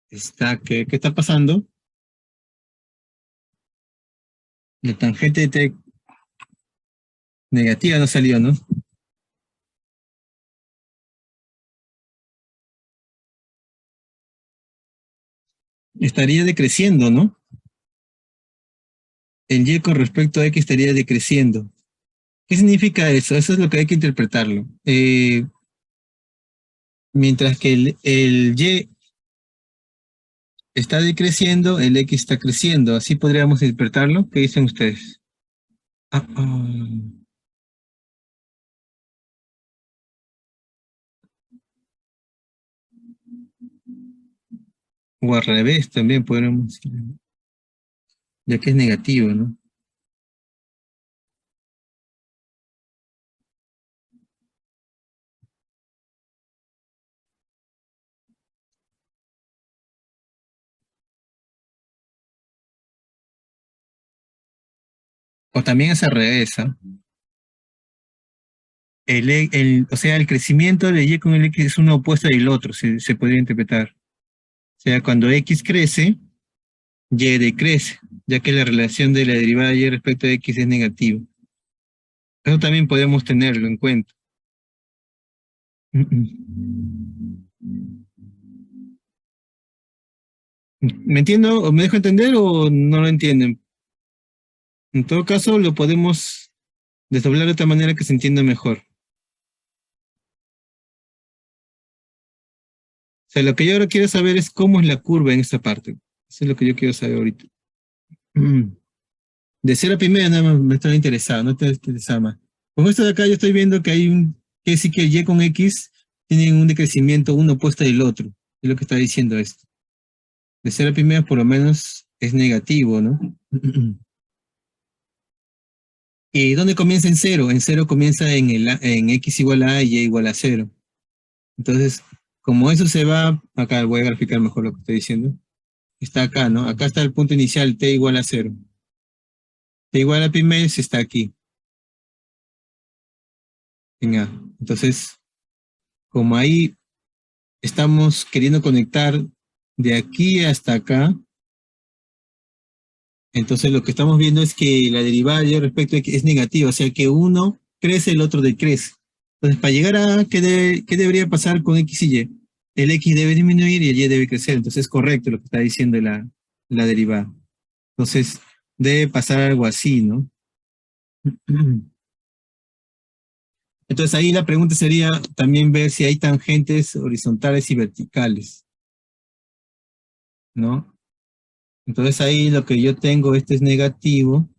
¿qué está pasando? La tangente de t negativa no salió, ¿no? Estaría decreciendo, ¿no? El y con respecto a x estaría decreciendo. ¿Qué significa eso? Eso es lo que hay que interpretarlo. Mientras que el y está decreciendo, el x está creciendo. Así podríamos interpretarlo. ¿Qué dicen ustedes? Ah, o al revés también podríamos decirlo, ya que es negativo, ¿no? O también es al revés, ¿ah? O sea, el crecimiento de y con el x es uno opuesto del otro, se podría interpretar. O sea, cuando x crece, y decrece, ya que la relación de la derivada de y respecto a x es negativa. Eso también podemos tenerlo en cuenta. ¿Me entiendo o me dejo entender o no lo entienden? En todo caso, lo podemos desdoblar de otra manera que se entienda mejor. O sea, lo que yo ahora quiero saber es cómo es la curva en esta parte. Eso es lo que yo quiero saber ahorita. De cero a primera nada más me estoy interesado, no te interesaba más. Con esto de acá yo estoy viendo que hay que sí que y con x tienen un decrecimiento uno opuesto del otro. Es lo que está diciendo esto. De cero a primera por lo menos es negativo, ¿no? ¿Y dónde comienza en cero? En cero comienza en x igual a y igual a cero. Entonces, como eso se va, acá voy a graficar mejor lo que estoy diciendo. Está acá, ¿no? Acá está el punto inicial, t igual a cero. T igual a pi medios está aquí. Venga, entonces, como ahí estamos queriendo conectar de aquí hasta acá, entonces lo que estamos viendo es que la derivada de respecto a x es negativa, o sea que uno crece, el otro decrece. Entonces, para llegar a qué debería pasar con x y y, el x debe disminuir y el y debe crecer. Entonces es correcto lo que está diciendo la derivada. Entonces, debe pasar algo así, ¿no? Entonces ahí la pregunta sería también ver si hay tangentes horizontales y verticales, ¿no? Entonces ahí lo que yo tengo, este es negativo,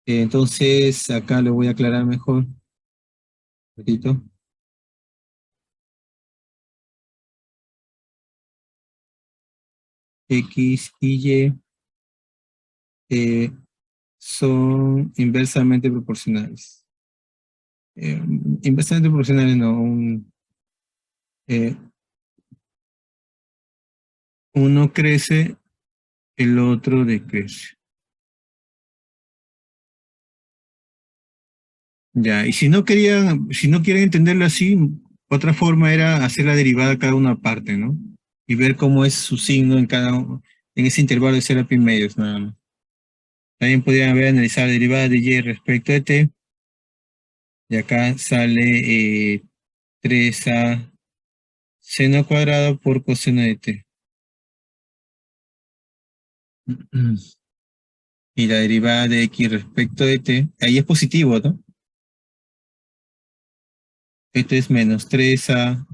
entonces acá lo voy a aclarar mejor, un poquito. X y Y eh, son inversamente proporcionales. Inversamente proporcionales no, eh, uno crece, el otro decrece. Ya, y si no quieren entenderlo así, otra forma era hacer la derivada de cada una parte, ¿no? Y ver cómo es su signo en ese intervalo de 0 a pi medios, nada más. También podrían haber analizado la derivada de y respecto de t, y acá sale 3a seno cuadrado por coseno de t. Y la derivada de x respecto de t, ahí es positivo, ¿no? Esto es menos 3a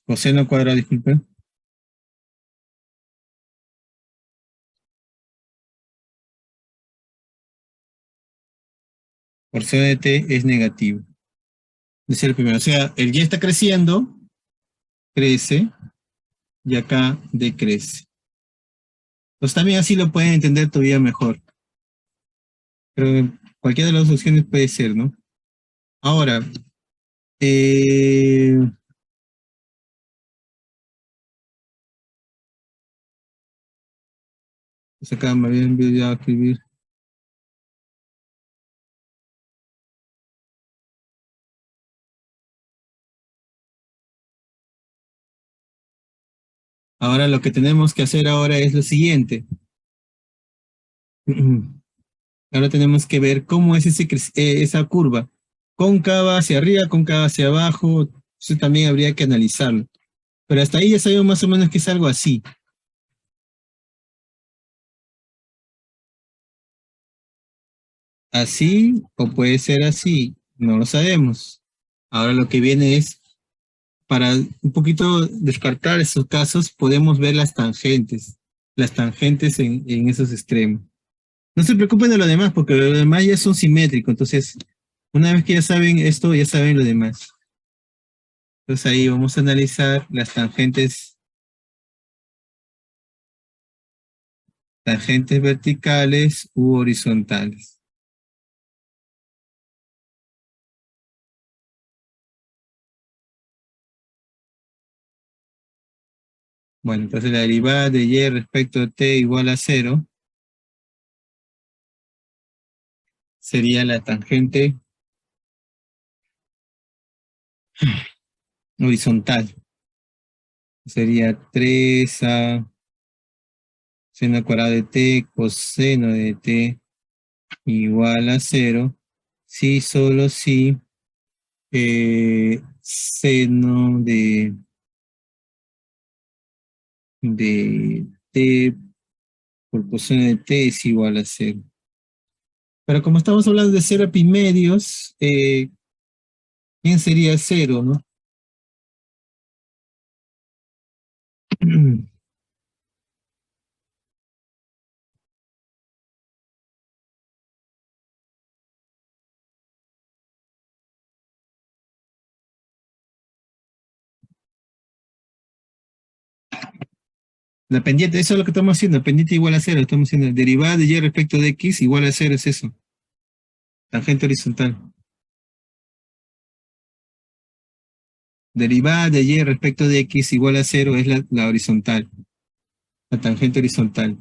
coseno cuadrado, disculpe, por seno de t es negativo. Es el primero. O sea, el y está creciendo, crece, y acá decrece. Pues también así lo pueden entender todavía mejor. Pero cualquiera de las dos opciones puede ser, ¿no? Ahora, eh, pues acá me había enviado a escribir. Ahora lo que tenemos que hacer ahora es lo siguiente. Ahora tenemos que ver cómo es esa curva. Cóncava hacia arriba, cóncava hacia abajo. Eso también habría que analizarlo. Pero hasta ahí ya sabemos más o menos que es algo así. Así o puede ser así. No lo sabemos. Ahora lo que viene es, para un poquito descartar esos casos, podemos ver las tangentes en esos extremos. No se preocupen de lo demás, porque lo demás ya son simétricos, entonces, una vez que ya saben esto, ya saben lo demás. Entonces ahí vamos a analizar las tangentes verticales u horizontales. Bueno, entonces la derivada de y respecto a t igual a cero sería la tangente horizontal. Sería 3a seno cuadrado de t coseno de t igual a cero. Si, solo si seno de t por coseno de t es igual a cero. Pero como estamos hablando de 0 pi medios, ¿quién sería cero, no? La pendiente, eso es lo que estamos haciendo, pendiente igual a cero, estamos haciendo derivada de y respecto de x igual a cero, es eso, tangente horizontal. Derivada de y respecto de x igual a cero es la horizontal, la tangente horizontal.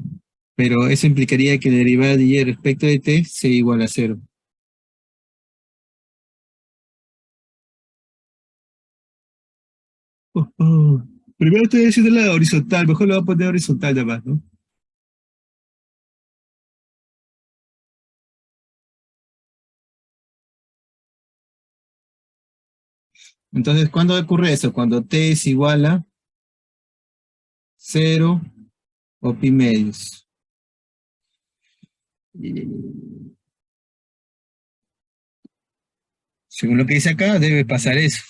Pero eso implicaría que la derivada de y respecto de t sea igual a cero. Oh. Primero estoy haciendo la horizontal, mejor lo voy a poner horizontal de más, ¿no? Entonces, ¿cuándo ocurre eso? Cuando t es igual a cero o pi medios. Y según lo que dice acá, debe pasar eso.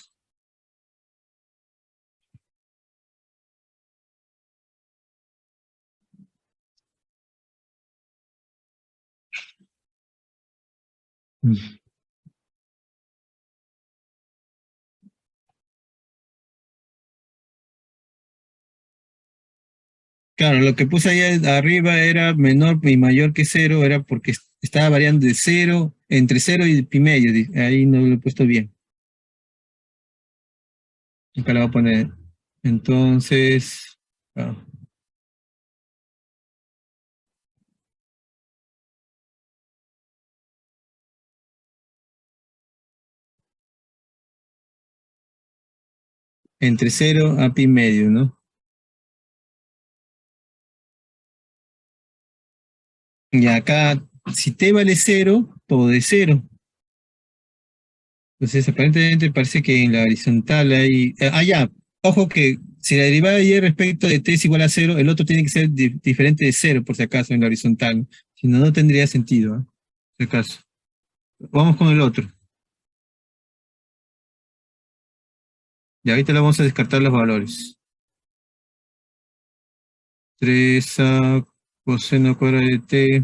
Claro, lo que puse ahí arriba era menor y mayor que cero, era porque estaba variando de cero, entre cero y pi medio. Ahí no lo he puesto bien. Acá lo voy a poner. Entonces, ah, entre cero a pi medio, ¿no? Y acá, si t vale cero, todo es cero. Entonces, aparentemente parece que en la horizontal hay... ya, ojo que si la derivada de y respecto de t es igual a cero, el otro tiene que ser diferente de cero, por si acaso, en la horizontal, ¿no? Si no, no tendría sentido, ¿eh? Por si acaso. Vamos con el otro. Y ahorita le vamos a descartar los valores. 3a coseno cuadrado de t.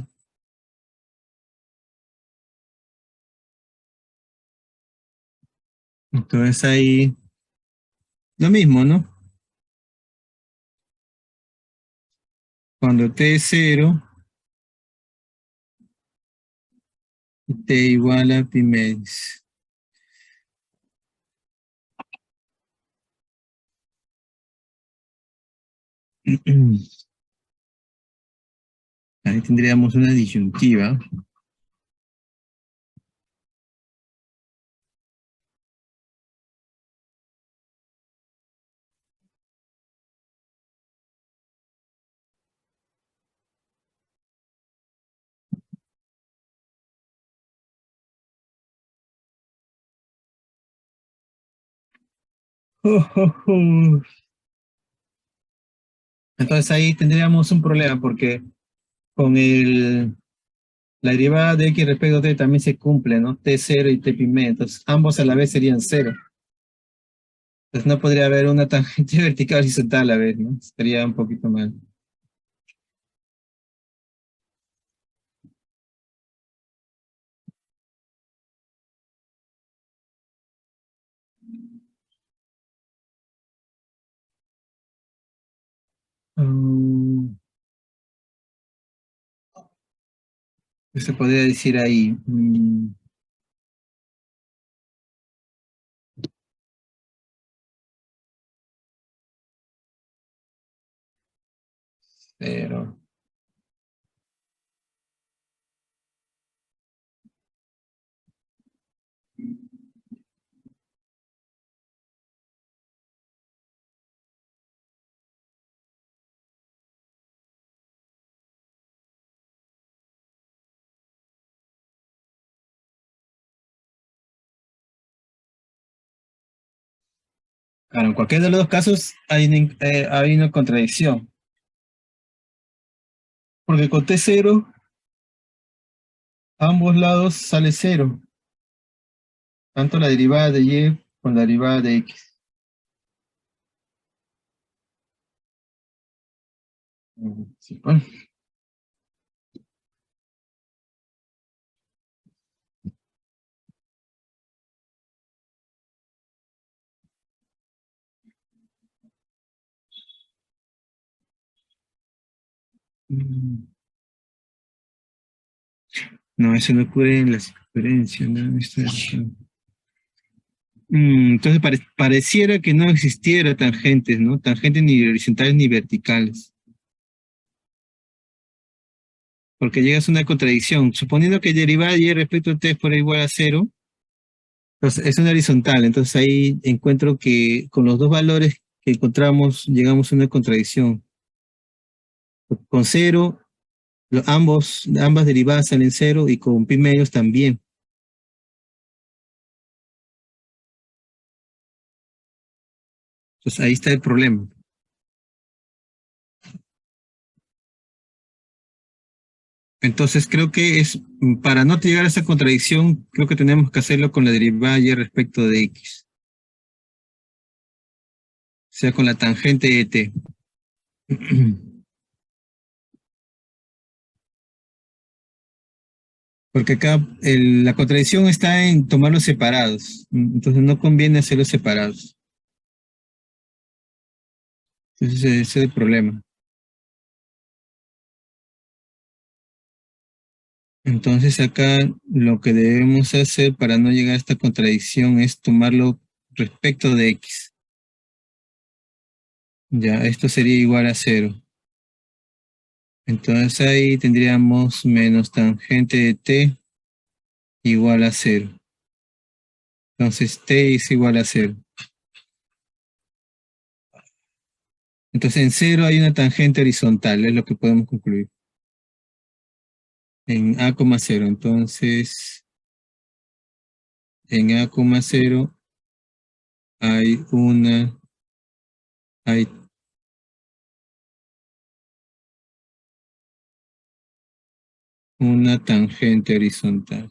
Entonces ahí, lo mismo, ¿no? Cuando t es cero, t igual a pi medios. Ahí tendríamos una disyuntiva. Entonces ahí tendríamos un problema porque con la derivada de x respecto a t también se cumple, ¿no? T cero y t pi medio. Entonces ambos a la vez serían cero. Entonces no podría haber una tangente vertical horizontal a la vez, ¿no? Estaría un poquito mal. Mm, ¿Qué se podría decir ahí? Cero. Claro, en cualquiera de los dos casos hay una contradicción, porque con t cero a ambos lados sale cero, tanto la derivada de y con la derivada de x. Sí, bueno. Mm, No, eso no ocurre en la circunferencia, ¿no? Entonces pareciera que no existiera tangentes, ¿no? Tangentes ni horizontales ni verticales, porque llegas a una contradicción. Suponiendo que derivada de y respecto a t es por igual a cero, entonces es una horizontal. Entonces ahí encuentro que con los dos valores que encontramos llegamos a una contradicción. Con cero, ambas derivadas salen cero y con pi medios también. Entonces ahí está el problema. Entonces creo que para no llegar a esa contradicción, creo que tenemos que hacerlo con la derivada y respecto de x, o sea, con la tangente de t. Porque acá la contradicción está en tomarlos separados, entonces no conviene hacerlos separados. Entonces ese es el problema. Entonces acá lo que debemos hacer para no llegar a esta contradicción es tomarlo respecto de x. Ya, esto sería igual a cero. Entonces ahí tendríamos menos tangente de t igual a cero. Entonces t es igual a cero. Entonces en cero hay una tangente horizontal, es lo que podemos concluir. En a, cero. Entonces en a, cero hay hay una tangente horizontal.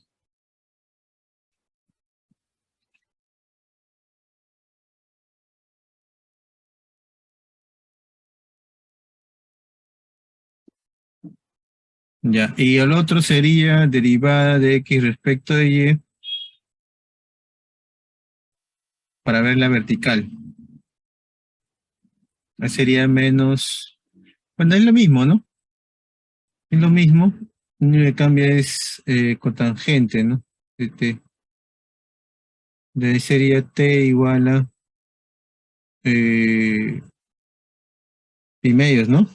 Ya, y el otro sería derivada de x respecto de y para ver la vertical. Ahí sería menos, bueno, es lo mismo, ¿no? Es lo mismo, lo único que cambia es cotangente, ¿no? De t. De ahí sería t igual a eh, pi medios, ¿no?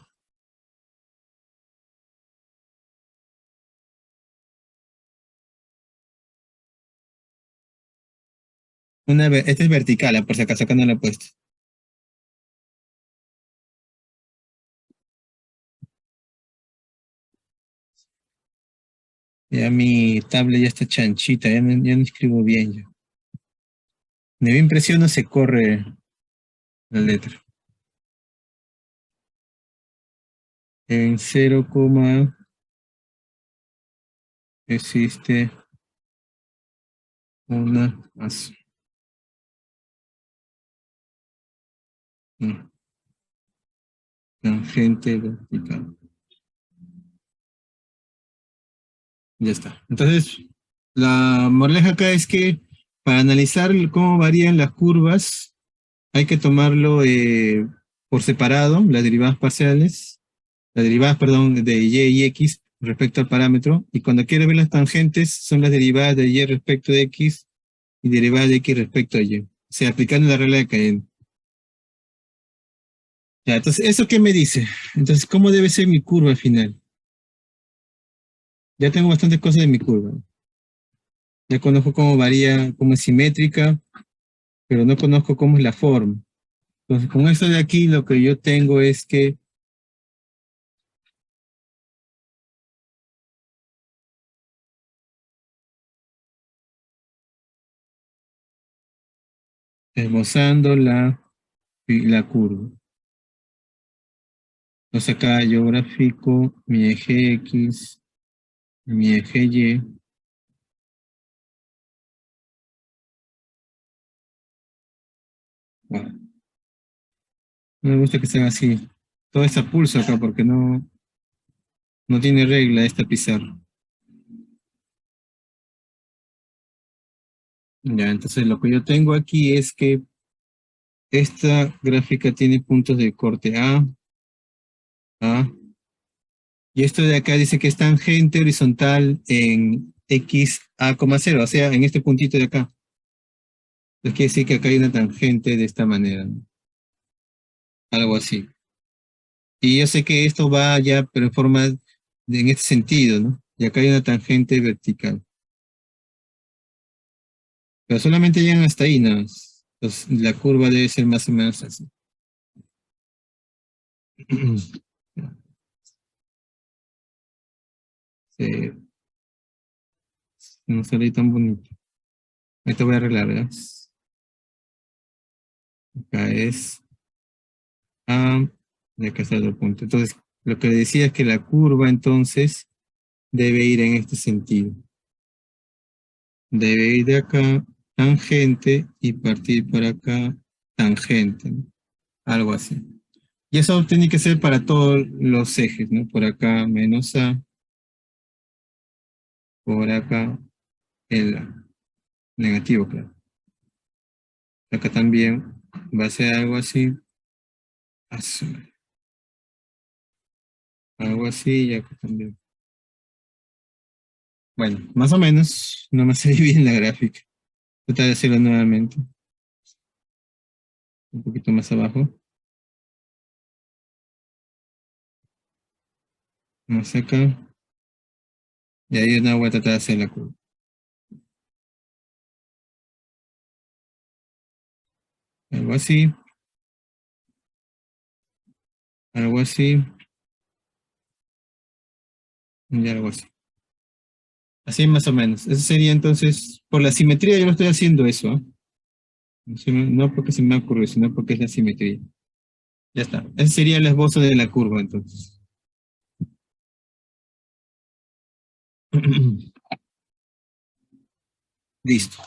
Esta es vertical, por si acaso acá no la he puesto. Ya mi tablet ya está chanchita, ya no escribo bien ya. De mi impresión no se corre la letra. En 0, existe una más. mm, Tangente vertical. Ya está. Entonces, la moraleja acá es que para analizar cómo varían las curvas, hay que tomarlo por separado, las derivadas parciales, las derivadas, perdón, de y x respecto al parámetro, y cuando quiero ver las tangentes, son las derivadas de y respecto de x y derivadas de x respecto a y. O sea, aplicando la regla de Cayen. Ya, entonces, ¿eso qué me dice? Entonces, ¿cómo debe ser mi curva al final? Ya tengo bastantes cosas de mi curva. Ya conozco cómo varía, cómo es simétrica, pero no conozco cómo es la forma. Entonces, con esto de aquí, lo que yo tengo es que esbozándola, y la curva. Entonces acá yo grafico mi eje X, mi eje Y. Bueno, no me gusta que sean así. Todo está pulso acá porque no tiene regla esta pizarra. Ya, entonces lo que yo tengo aquí es que esta gráfica tiene puntos de corte A, y esto de acá dice que es tangente horizontal en x a, 0, o sea, en este puntito de acá. Entonces quiere decir que acá hay una tangente de esta manera, ¿no? Algo así. Y yo sé que esto va ya, pero en forma, en este sentido, ¿no? Y acá hay una tangente vertical. Pero solamente llegan hasta ahí, ¿no? Entonces, la curva debe ser más o menos así. Sí, no sale tan bonito. Ahorita voy a arreglar, ¿verdad? Acá es A, y acá está el punto. Entonces, lo que decía es que la curva, entonces, debe ir en este sentido. Debe ir de acá, tangente, y partir por acá, tangente, ¿no? Algo así. Y eso tiene que ser para todos los ejes, ¿no? Por acá menos A, por acá el A. Negativo, claro. Acá también va a ser algo así, algo así y acá también. Bueno, más o menos, no me sé bien la gráfica. Tratar de hacerlo nuevamente, un poquito más abajo. Más acá. Y ahí no voy a tratar de hacer la curva. Algo así, algo así, y algo así. Así más o menos. Eso sería entonces, por la simetría yo lo estoy haciendo eso, ¿eh? No porque se me ocurrió, sino porque es la simetría. Ya está. Ese sería el esbozo de la curva, entonces. Listo.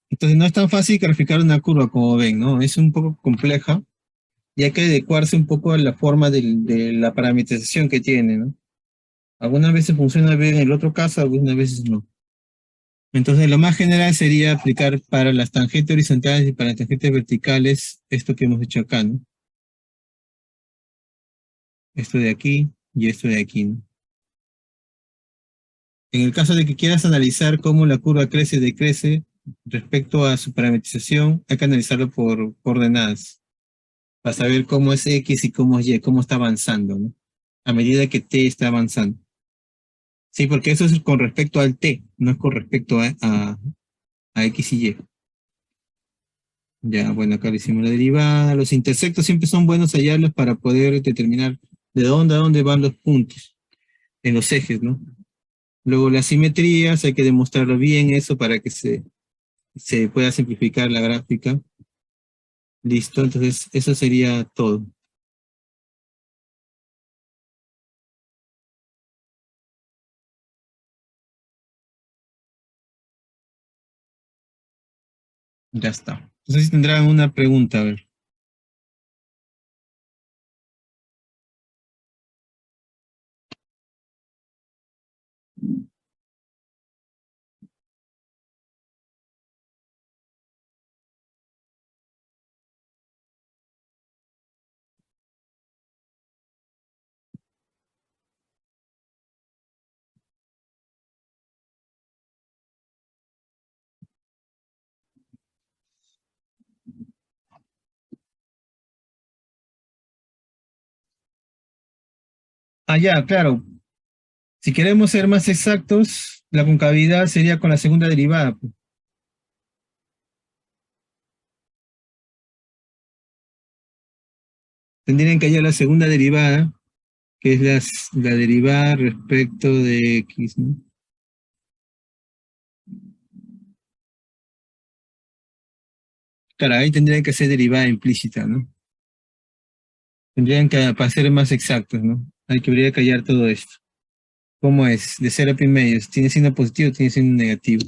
Entonces no es tan fácil graficar una curva como ven, ¿no? Es un poco compleja y hay que adecuarse un poco a la forma de la parametrización que tiene, ¿no? Algunas veces funciona bien, en el otro caso, algunas veces no. Entonces lo más general sería aplicar para las tangentes horizontales y para las tangentes verticales esto que hemos hecho acá, ¿no? Esto de aquí y esto de aquí, ¿no? En el caso de que quieras analizar cómo la curva crece y decrece respecto a su parametrización, hay que analizarlo por coordenadas, para saber cómo es X y cómo es Y, cómo está avanzando, ¿no? A medida que T está avanzando. Sí, porque eso es con respecto al T, no es con respecto a X y Y. Ya, bueno, acá le hicimos la derivada. Los intersectos siempre son buenos hallarlos para poder determinar de dónde a dónde van los puntos en los ejes, ¿no? Luego las simetrías, hay que demostrarlo bien eso para que se pueda simplificar la gráfica. Listo, entonces eso sería todo. Ya está. Entonces tendrán una pregunta, a ver. Ah, ya, claro. Si queremos ser más exactos, la concavidad sería con la segunda derivada, pues. Tendrían que hallar la segunda derivada, que es la derivada respecto de X, ¿no? Claro, ahí tendrían que ser derivada implícita, ¿no? Tendrían que, para ser más exactos, ¿no? Hay que habría que hallar todo esto. ¿Cómo es? De 0 a pi medios. ¿Tiene signo positivo o tiene signo negativo?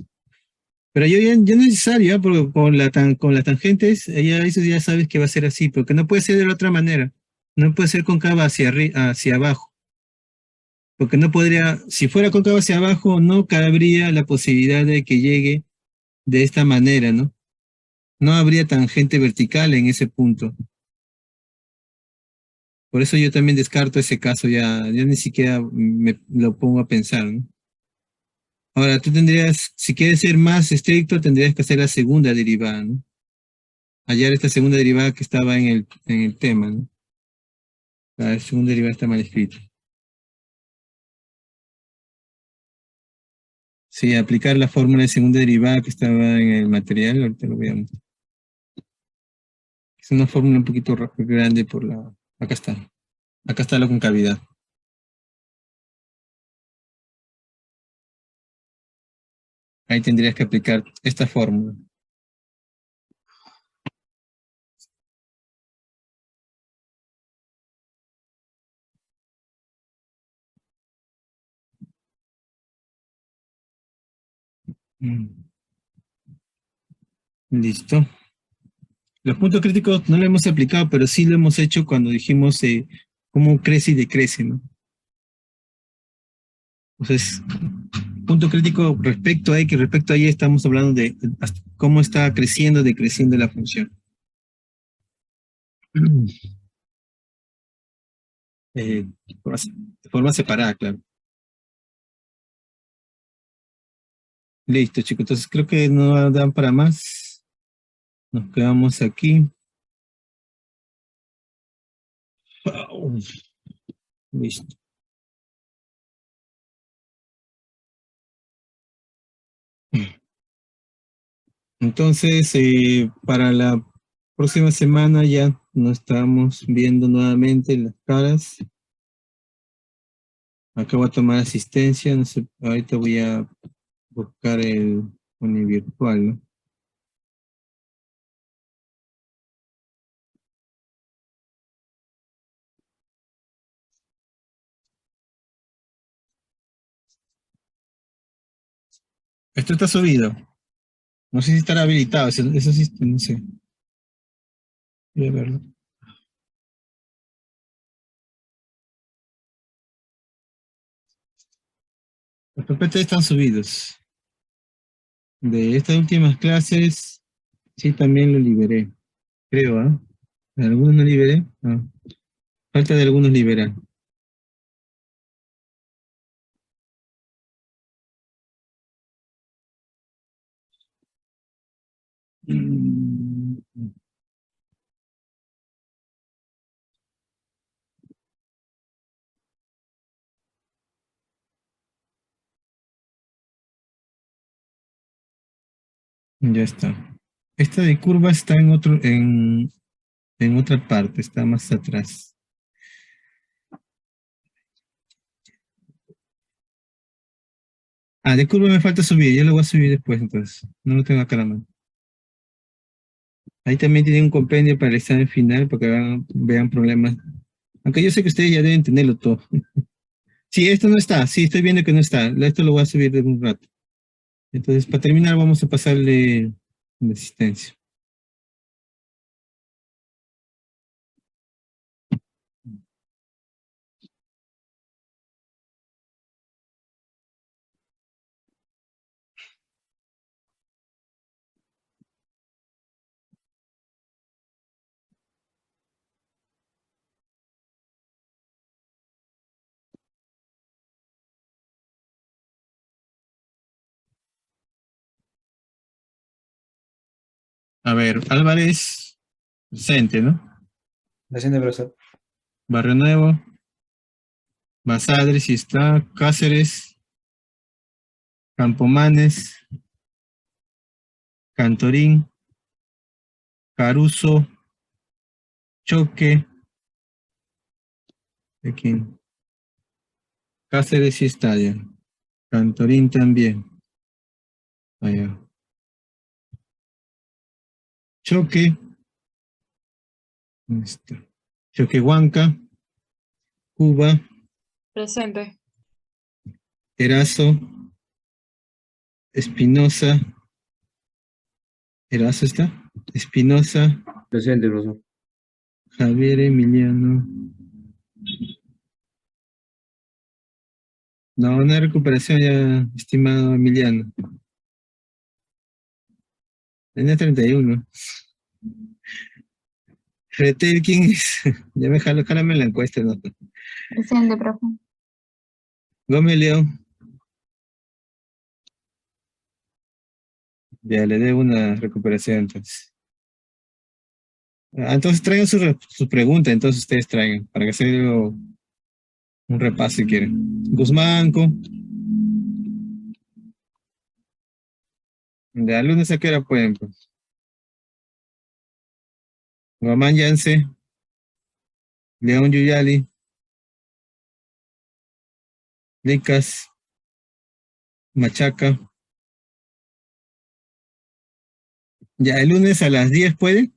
Pero ya no es necesario, ¿ah? Porque con las tangentes, ya, eso ya sabes que va a ser así, porque no puede ser de la otra manera. No puede ser cóncava hacia abajo. Porque no podría, si fuera cóncava hacia abajo, no cabría la posibilidad de que llegue de esta manera, ¿no? No habría tangente vertical en ese punto. Por eso yo también descarto ese caso, ya ni siquiera me lo pongo a pensar, ¿no? Ahora, tú tendrías, si quieres ser más estricto, tendrías que hacer la segunda derivada, ¿no? Hallar esta segunda derivada que estaba en el tema, ¿no? La segunda derivada está mal escrita. Sí, aplicar la fórmula de segunda derivada que estaba en el material, ahorita lo veamos. Es una fórmula un poquito grande por la... Acá está. Acá está la concavidad. Ahí tendrías que aplicar esta fórmula. Mm, Listo. Los puntos críticos no lo hemos aplicado, pero sí lo hemos hecho cuando dijimos cómo crece y decrece, ¿no? Entonces, punto crítico respecto a X, respecto a Y, estamos hablando de cómo está creciendo, decreciendo la función. De forma separada, claro. Listo, chicos. Entonces creo que no dan para más. Nos quedamos aquí. Au. Listo. Entonces, para la próxima semana ya nos estamos viendo nuevamente las caras. Acá voy a tomar asistencia. No sé, ahorita voy a buscar el univirtual, ¿no? Esto está subido. No sé si estará habilitado. Eso sí, no sé. Voy a verlo. Los PPT están subidos. De estas últimas clases, sí, también lo liberé. Creo, ¿ah? ¿De algunos no liberé? Ah, falta de algunos liberar. Mm, Ya está. Esta de curva está en otra parte, está más atrás. Ah, de curva me falta subir, yo lo voy a subir después entonces. No lo tengo acá a la mano. Ahí también tienen un compendio para el examen final para que vean problemas. Aunque yo sé que ustedes ya deben tenerlo todo. Sí, esto no está, sí, estoy viendo que no está. Esto lo voy a subir de un rato. Entonces, para terminar, vamos a pasarle la asistencia. A ver, Álvarez, presente, ¿no? Presente, profesor. Barrio Nuevo, Basadre, si está, Cáceres, Campomanes, Cantorín, Caruso, Choque, ¿de quién? Cáceres sí está ya. Cantorín también. Allá. Choque. ¿Dónde está? Choquehuanca, Cuba, Presente. Erazo, Espinosa. ¿Erazo está? Espinosa, Presente, profesor. Javier Emiliano. No, una recuperación ya, estimado Emiliano. Tenía 31. Fretel, ¿quién es? Ya me jálame la encuesta, ¿no? Presente, profe. Gómez León. Ya le debo una recuperación entonces. Entonces traigan su pregunta, entonces ustedes traigan, para que se un repaso si quieren. Guzmánco. De alumnos a qué hora pueden, pues. Guamán Yance, León Yuyali, Licas, Machaca. Ya, el lunes a las 10 puede.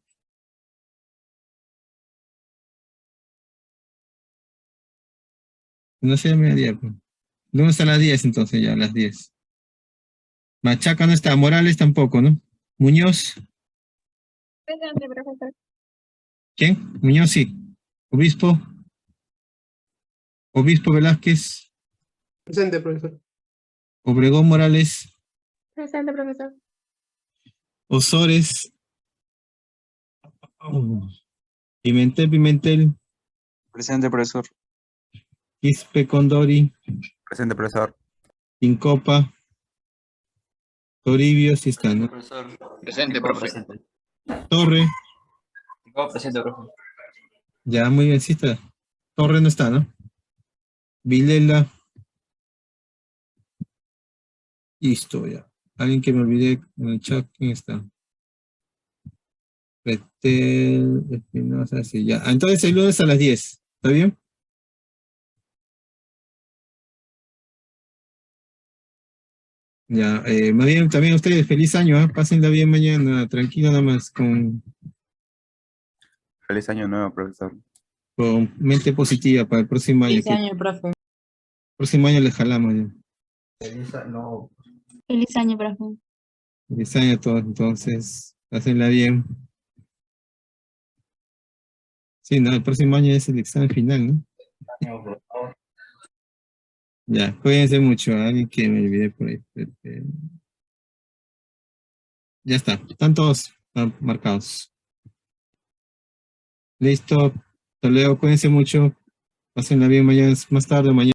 No sé, mediodía, pues. Lunes a las 10 entonces, ya, a las 10. Machaca no está, Morales tampoco, ¿no? Muñoz, Presente, profesor. ¿quién? Muñoz sí. Obispo, Obispo Velázquez, Presente, profesor. Obregón Morales, Presente, profesor. Osores, Pimentel, Presente, profesor. Quispe Condori, Presente, profesor. Incopa, Toribio, sí está, ¿no? Profesor. Presente, profe. Presente. Torre, Presente, profe. ya muy bien, sí está. Torre no está, ¿no? Vilela, listo ya. Alguien que me olvidé en el chat, ¿quién está? Pretel, Espinosa, sí, ya. Entonces el lunes a las 10, ¿está bien? Ya, más bien también ustedes, feliz año, ¿eh? Pásenla bien mañana, tranquilo nada más, Feliz año nuevo, profesor. con mente positiva para el próximo año. Feliz Que el año, profe. próximo año les jalamos ya. Feliz año, profe. Feliz año a todos, entonces, pásenla bien. Sí, no, el próximo año es el examen final, ¿no? Ya, cuídense mucho, alguien que me olvidé por ahí. Ya está, están todos marcados. Listo, hasta luego, cuídense mucho. Pásenla bien mañana, más tarde, mañana.